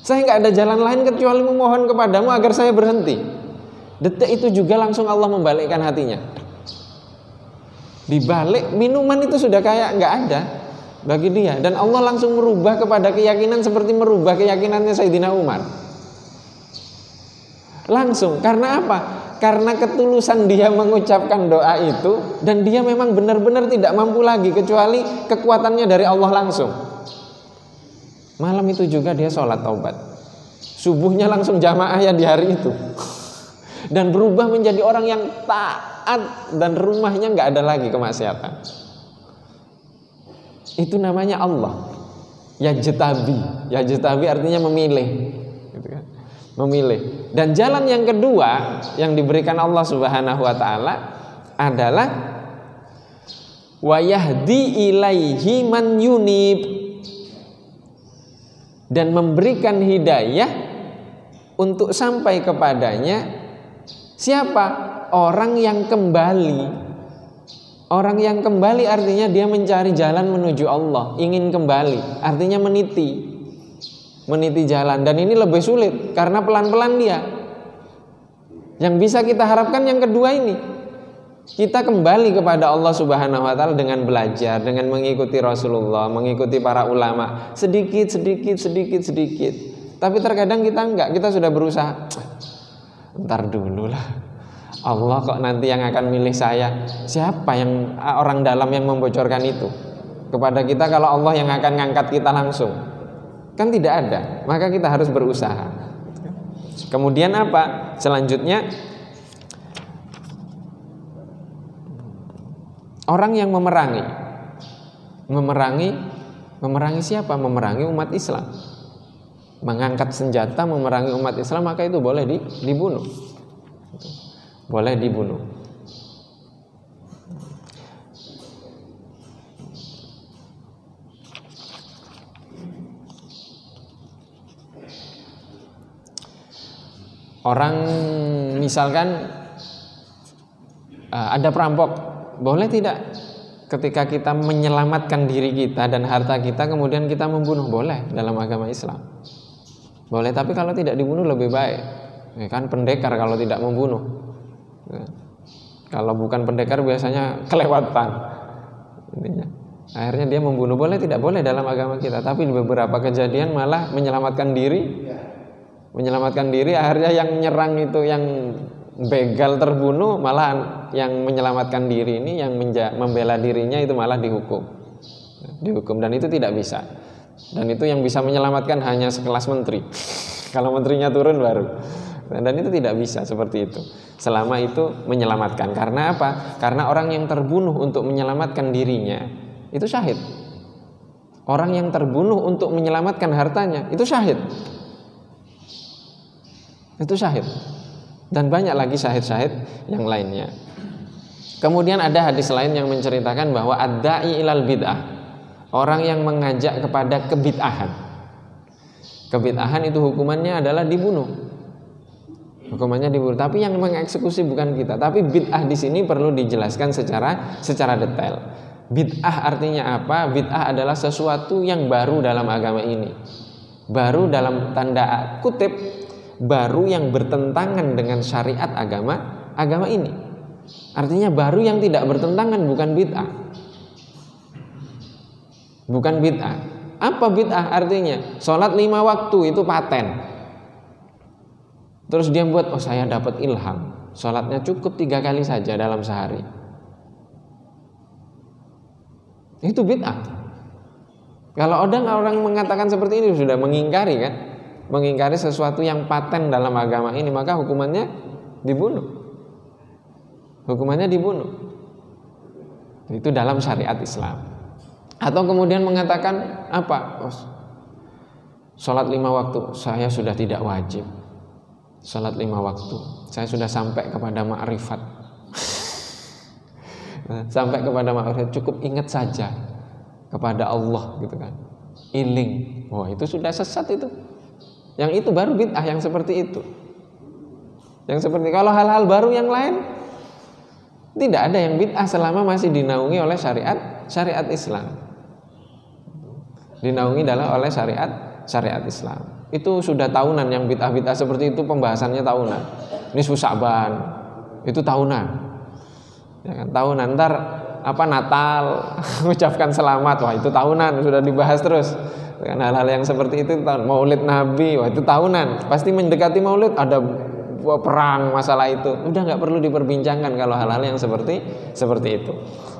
Saya nggak ada jalan lain kecuali memohon kepadamu agar saya berhenti. Detik itu juga langsung Allah membalikkan hatinya. Dibalik, minuman itu sudah kayak nggak ada bagi dia, dan Allah langsung merubah kepada keyakinan seperti merubah keyakinannya Sayyidina Umar. Langsung, karena apa? Karena ketulusan dia mengucapkan doa itu, dan dia memang benar-benar tidak mampu lagi kecuali kekuatannya dari Allah langsung. Malam itu juga dia sholat taubat, subuhnya langsung jamaah ya di hari itu, dan berubah menjadi orang yang taat, dan rumahnya nggak ada lagi kemaksiatan. Itu namanya Allah Yajtabi. Yajtabi artinya memilih, gitu kan? Memilih. Dan jalan yang kedua yang diberikan Allah Subhanahu wa taala adalah wa yahdi ilaihi man yunib, dan memberikan hidayah untuk sampai kepadanya siapa? Orang yang kembali. Orang yang kembali artinya dia mencari jalan menuju Allah, ingin kembali, artinya meniti jalan. Dan ini lebih sulit karena pelan-pelan dia. Yang bisa kita harapkan yang kedua ini, kita kembali kepada Allah Subhanahu wa taala dengan belajar, dengan mengikuti Rasulullah, mengikuti para ulama, sedikit. Tapi terkadang kita enggak, kita sudah berusaha, ntar dulu lah, Allah kok nanti yang akan milih saya. Siapa yang orang dalam yang membocorkan itu kepada kita kalau Allah yang akan ngangkat kita langsung? Kan tidak ada. Maka kita harus berusaha. Kemudian apa? Selanjutnya, orang yang memerangi siapa? Memerangi umat Islam. Mengangkat senjata memerangi umat Islam, maka itu boleh dibunuh. Boleh dibunuh. Orang misalkan ada perampok, boleh tidak ketika kita menyelamatkan diri kita dan harta kita kemudian kita membunuh? Boleh dalam agama Islam. Boleh, tapi kalau tidak dibunuh lebih baik. Ya kan, pendekar kalau tidak membunuh. Kalau bukan pendekar biasanya kelewatan. Akhirnya dia membunuh. Boleh tidak? Boleh dalam agama kita. Tapi di beberapa kejadian malah menyelamatkan diri. Akhirnya yang nyerang itu yang begal terbunuh, malah yang menyelamatkan diri ini, yang membela dirinya itu malah dihukum. Dan itu tidak bisa. Dan itu yang bisa menyelamatkan hanya sekelas menteri. Kalau menterinya turun baru. Dan itu tidak bisa seperti itu. Selama itu menyelamatkan. Karena apa? Karena orang yang terbunuh untuk menyelamatkan dirinya itu syahid. Orang yang terbunuh untuk menyelamatkan hartanya itu syahid. Itu syahid. Dan banyak lagi syahid-syahid yang lainnya. Kemudian ada hadis lain yang menceritakan bahwa ad-da'i ilal bid'ah, orang yang mengajak kepada kebid'ahan. Kebid'ahan itu hukumannya adalah dibunuh. Hukumannya dibunuh. Tapi yang mengeksekusi bukan kita. Tapi bid'ah di sini perlu dijelaskan secara detail. Bid'ah artinya apa? Bid'ah adalah sesuatu yang baru dalam agama ini. Baru dalam tanda kutip, baru yang bertentangan dengan syariat agama ini. Artinya baru yang tidak bertentangan, bukan bid'ah. Bukan bid'ah. Apa bid'ah artinya? Sholat 5 waktu itu paten. Terus dia buat, oh saya dapat ilham, sholatnya cukup 3 kali saja dalam sehari. Itu bid'ah. Kalau orang mengatakan seperti ini sudah mengingkari kan? Mengingkari sesuatu yang paten dalam agama ini, maka hukumannya dibunuh. Hukumannya dibunuh. Itu dalam syariat Islam. Atau kemudian mengatakan apa? Oh, sholat 5 waktu saya sudah tidak wajib. Sholat 5 waktu saya sudah sampai kepada ma'rifat. Sampai kepada ma'rifat, cukup ingat saja kepada Allah gitu kan. Iling. Wah, itu sudah sesat itu. Yang itu baru bid'ah yang seperti itu. Yang seperti kalau hal-hal baru yang lain tidak ada yang bid'ah selama masih dinaungi oleh syariat Islam. Dinaungi oleh syariat Islam. Itu sudah tahunan yang bid'ah-bid'ah seperti itu, pembahasannya tahunan. Nisfu Sya'ban itu tahunan. Ya kan, tahunan. Ntar Natal mengucapkan selamat, wah itu tahunan, sudah dibahas terus. Kan hal-hal yang seperti itu tahun. Maulid Nabi, wah itu tahunan. Pasti mendekati Maulid ada perang masalah itu. Udah nggak perlu diperbincangkan kalau hal-hal yang seperti itu.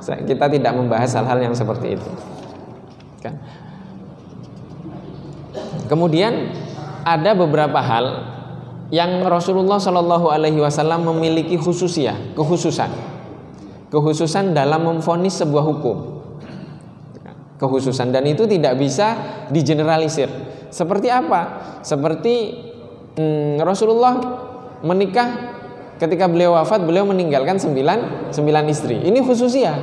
Kita tidak membahas hal-hal yang seperti itu. Kan? Kemudian ada beberapa hal yang Rasulullah Shallallahu Alaihi Wasallam memiliki kekhususan dalam memvonis sebuah hukum. Kekhususan, dan itu tidak bisa digeneralisir. Seperti apa? Seperti Rasulullah menikah, ketika beliau wafat beliau meninggalkan 9 istri. Ini khususnya.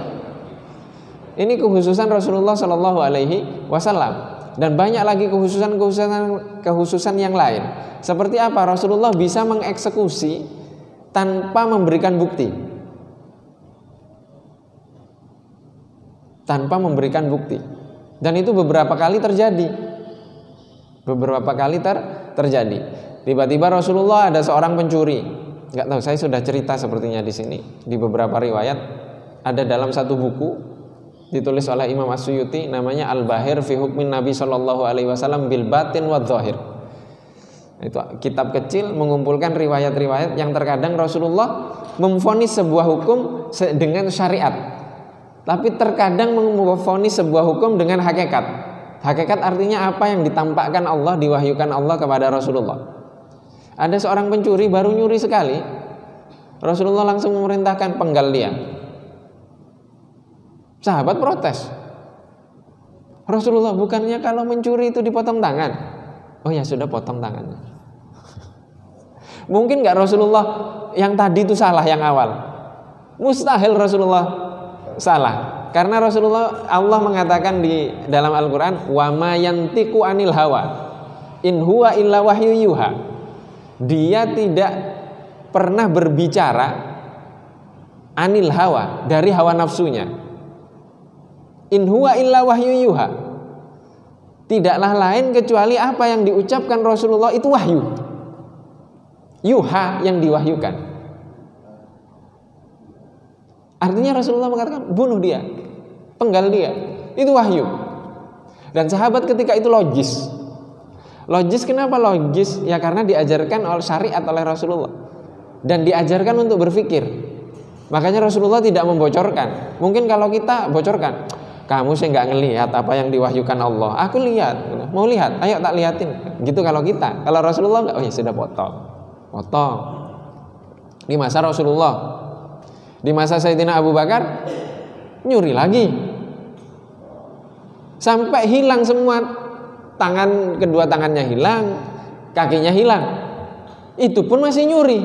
Ini kekhususan Rasulullah Shallallahu Alaihi Wasallam. Dan banyak lagi kekhususan yang lain. Seperti apa? Rasulullah bisa mengeksekusi tanpa memberikan bukti. Tanpa memberikan bukti. Dan itu beberapa kali terjadi. Terjadi. Tiba-tiba Rasulullah ada seorang pencuri. Enggak tahu, saya sudah cerita sepertinya di sini. Di beberapa riwayat ada dalam satu buku ditulis oleh Imam As-Suyuti, namanya Al-Bahir fi Hukmin Nabi Sallallahu Alaihi Wasallam bil Batin wa Dzahir. Itu kitab kecil mengumpulkan riwayat-riwayat yang terkadang Rasulullah memvonis sebuah hukum dengan syariat, tapi terkadang memvonis sebuah hukum dengan hakikat. Hakikat artinya apa yang ditampakkan Allah, diwahyukan Allah kepada Rasulullah. Ada seorang pencuri baru nyuri sekali, Rasulullah langsung memerintahkan penggal dia. Sahabat protes. Rasulullah, bukannya kalau mencuri itu dipotong tangan? Oh ya sudah, potong tangannya. Mungkin nggak Rasulullah yang tadi itu salah yang awal? Mustahil Rasulullah salah. Karena Rasulullah, Allah mengatakan di dalam Al-Quran, wa ma yantiqu anil hawa in huwa illa wahyu yuha. Dia tidak pernah berbicara anil hawa, dari hawa nafsunya. In huwa illa wahyu yuha. Tidaklah lain kecuali apa yang diucapkan Rasulullah itu wahyu. Yuha, yang diwahyukan. Artinya Rasulullah mengatakan bunuh dia, penggal dia, itu wahyu. Dan sahabat ketika itu logis. Logis kenapa logis? Ya karena diajarkan oleh syariat oleh Rasulullah. Dan diajarkan untuk berpikir. Makanya Rasulullah tidak membocorkan. Mungkin kalau kita bocorkan, Kamu sih nggak ngelihat apa yang diwahyukan Allah. Aku lihat. Mau lihat? Ayo tak lihatin. Gitu kalau kita. Kalau Rasulullah nggak, oh ya sudah potong. Di masa Rasulullah, di masa Sayyidina Abu Bakar, nyuri lagi. Sampai hilang semua, kedua tangannya hilang, kakinya hilang. Itu pun masih nyuri.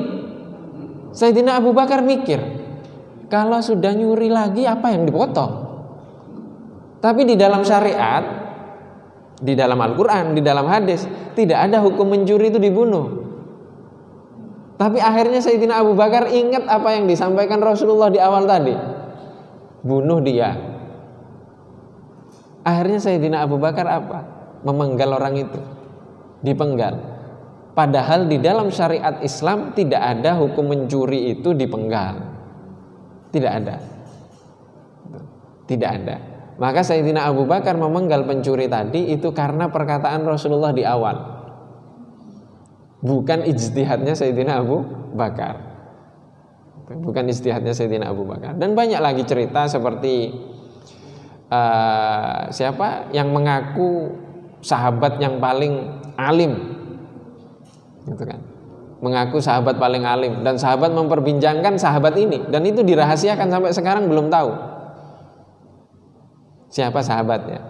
Sayyidina Abu Bakar mikir, kalau sudah nyuri lagi apa yang dipotong? Tapi di dalam syariat, di dalam Al-Quran, di dalam hadis, tidak ada hukum mencuri itu dibunuh. Tapi akhirnya Sayyidina Abu Bakar ingat apa yang disampaikan Rasulullah di awal tadi. Bunuh dia. Akhirnya Sayyidina Abu Bakar apa? Memenggal orang itu. Dipenggal. Padahal di dalam syariat Islam tidak ada hukum mencuri itu dipenggal. Tidak ada. Maka Sayyidina Abu Bakar memenggal pencuri tadi itu karena perkataan Rasulullah di awal. Bukan ijtihadnya Sayyidina Abu Bakar. Bukan ijtihadnya Sayyidina Abu Bakar. Dan banyak lagi cerita seperti siapa yang mengaku sahabat yang paling alim, gitu kan? Mengaku sahabat paling alim dan sahabat memperbincangkan sahabat ini dan itu dirahasiakan sampai sekarang belum tahu siapa sahabatnya.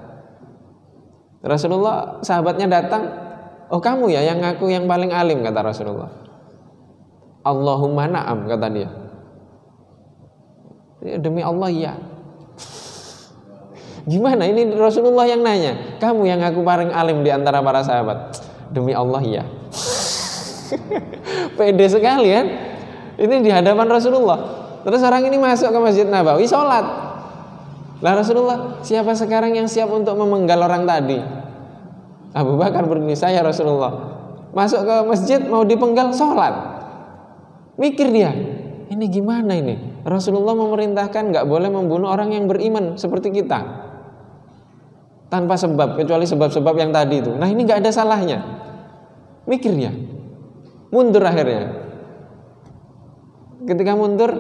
Rasulullah, sahabatnya datang, oh kamu ya yang ngaku yang paling alim, kata Rasulullah. Allahumma na'am, kata dia. Demi Allah ya. Gimana ini Rasulullah yang nanya, kamu yang ngaku paling alim di antara para sahabat? Demi Allah ya. Pede sekali kan? Ini di hadapan Rasulullah. Terus orang ini masuk ke Masjid Nabawi sholat. Lah Rasulullah, siapa sekarang yang siap untuk memenggal orang tadi? Abu Bakar berdiri, saya Rasulullah. Masuk ke masjid mau dipenggal sholat. Mikir dia, ini gimana ini? Rasulullah memerintahkan nggak boleh membunuh orang yang beriman seperti kita tanpa sebab, kecuali sebab-sebab yang tadi itu. Nah ini nggak ada salahnya. Mikir dia, mundur akhirnya. Ketika mundur,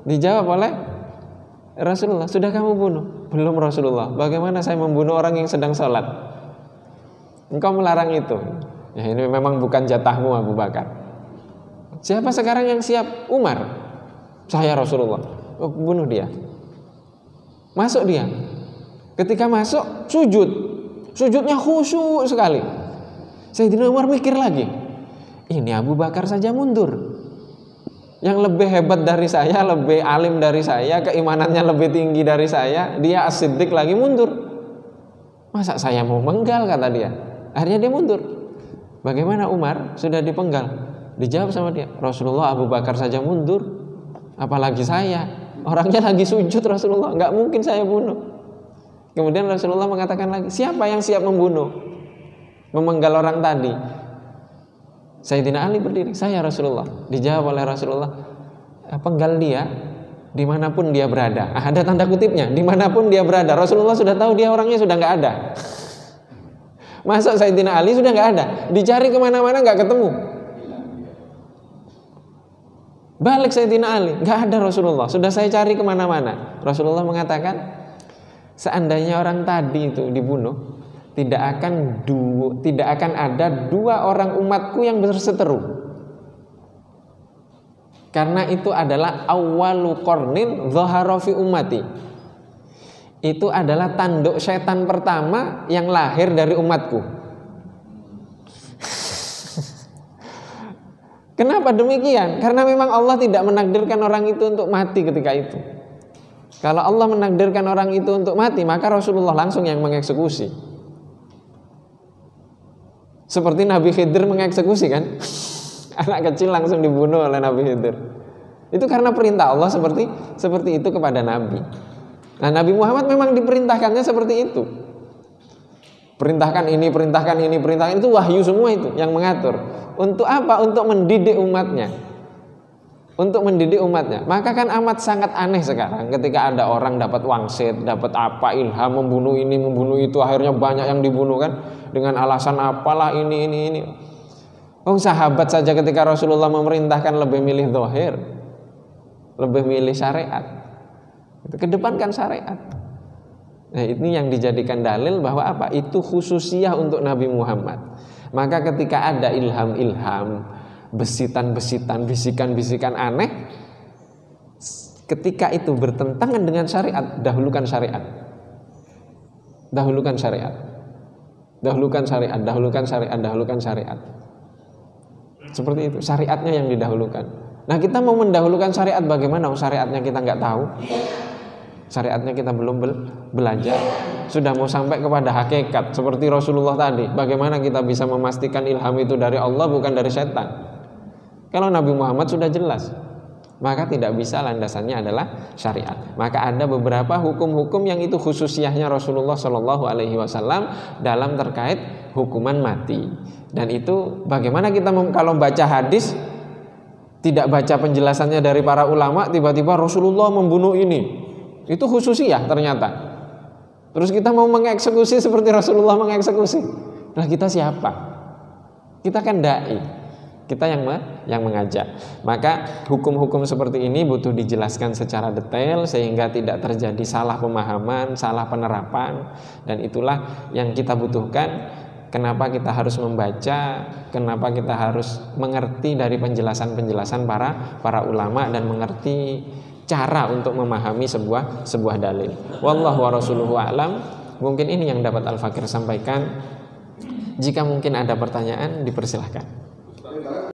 dijawab oleh Rasulullah, sudah kamu bunuh? Belum Rasulullah. Bagaimana saya membunuh orang yang sedang sholat? Engkau melarang itu. Ya ini memang bukan jatahmu Abu Bakar. Siapa sekarang yang siap? Umar. Saya Rasulullah. Oh, bunuh dia. Masuk dia. Ketika masuk, sujud. Sujudnya khusyuk sekali. Sayyidina Umar mikir lagi. Ini Abu Bakar saja mundur. Yang lebih hebat dari saya, lebih alim dari saya, keimanannya lebih tinggi dari saya, dia as-siddiq lagi mundur. Masa saya mau menggal, kata dia. Akhirnya dia mundur. Bagaimana Umar? Sudah dipenggal. Dijawab sama dia, Rasulullah, Abu Bakar saja mundur, apalagi saya. Orangnya lagi sujud Rasulullah, nggak mungkin saya bunuh. Kemudian Rasulullah mengatakan lagi, siapa yang siap membunuh? Memenggal orang tadi. Sayyidina Ali berdiri, saya Rasulullah. Dijawab oleh Rasulullah, penggal dia dimanapun dia berada. Ada tanda kutipnya, dimanapun dia berada. Rasulullah sudah tahu dia orangnya sudah nggak ada. Masuk Sayyidina Ali sudah nggak ada, dicari kemana-mana nggak ketemu. Balik Sayyidina Ali, nggak ada Rasulullah. Sudah saya cari kemana-mana. Rasulullah mengatakan, seandainya orang tadi itu dibunuh, tidak akan ada dua orang umatku yang berseteru. Karena itu adalah awwalu qarnin dhahara fi ummati. Itu adalah tanduk setan pertama yang lahir dari umatku. Kenapa demikian? Karena memang Allah tidak menakdirkan orang itu untuk mati ketika itu. Kalau Allah menakdirkan orang itu untuk mati, maka Rasulullah langsung yang mengeksekusi. Seperti Nabi Khidir mengeksekusi kan, anak kecil langsung dibunuh oleh Nabi Khidir. Itu karena perintah Allah seperti itu kepada Nabi. Nah Nabi Muhammad memang diperintahkannya seperti itu. Perintahkan ini, perintahkan ini, perintahkan itu, wahyu semua itu yang mengatur. Untuk apa? Untuk mendidik umatnya. Untuk mendidik umatnya. Maka kan amat sangat aneh sekarang ketika ada orang dapat wangsit, dapat apa, ilham, membunuh ini, membunuh itu, akhirnya banyak yang dibunuh kan, dengan alasan apalah ini. Oh sahabat saja ketika Rasulullah memerintahkan lebih milih zahir, lebih milih syariat. Kedepankan syariat. Nah, ini yang dijadikan dalil bahwa apa? Itu khususiyah untuk Nabi Muhammad. Maka ketika ada ilham-ilham, besitan-besitan, bisikan-bisikan aneh, ketika itu bertentangan dengan syariat, dahulukan syariat. Dahulukan syariat. Dahulukan syariat, dahulukan syariat, dahulukan syariat. Seperti itu, syariatnya yang didahulukan. Nah, kita mau mendahulukan syariat bagaimana? Syariatnya kita nggak tahu. Syariatnya kita belum belajar. Sudah mau sampai kepada hakikat seperti Rasulullah tadi. Bagaimana kita bisa memastikan ilham itu dari Allah bukan dari setan? Kalau Nabi Muhammad sudah jelas, maka tidak bisa, landasannya adalah syariat. Maka ada beberapa hukum-hukum yang itu khususiyahnya Rasulullah Shallallahu Alaihi Wasallam dalam terkait hukuman mati. Dan itu bagaimana kita kalau baca hadis tidak baca penjelasannya dari para ulama, tiba-tiba Rasulullah membunuh ini, itu khususiyah ternyata. Terus kita mau mengeksekusi seperti Rasulullah mengeksekusi. Nah, kita siapa? Kita kan dai. Kita yang mengajak. Maka hukum-hukum seperti ini butuh dijelaskan secara detail sehingga tidak terjadi salah pemahaman, salah penerapan, dan itulah yang kita butuhkan. Kenapa kita harus membaca, kenapa kita harus mengerti dari penjelasan-penjelasan para ulama dan mengerti cara untuk memahami sebuah dalil. Wallahu wa rasuluhu a'lam. Mungkin ini yang dapat Al-Fakir sampaikan. Jika mungkin ada pertanyaan, dipersilahkan.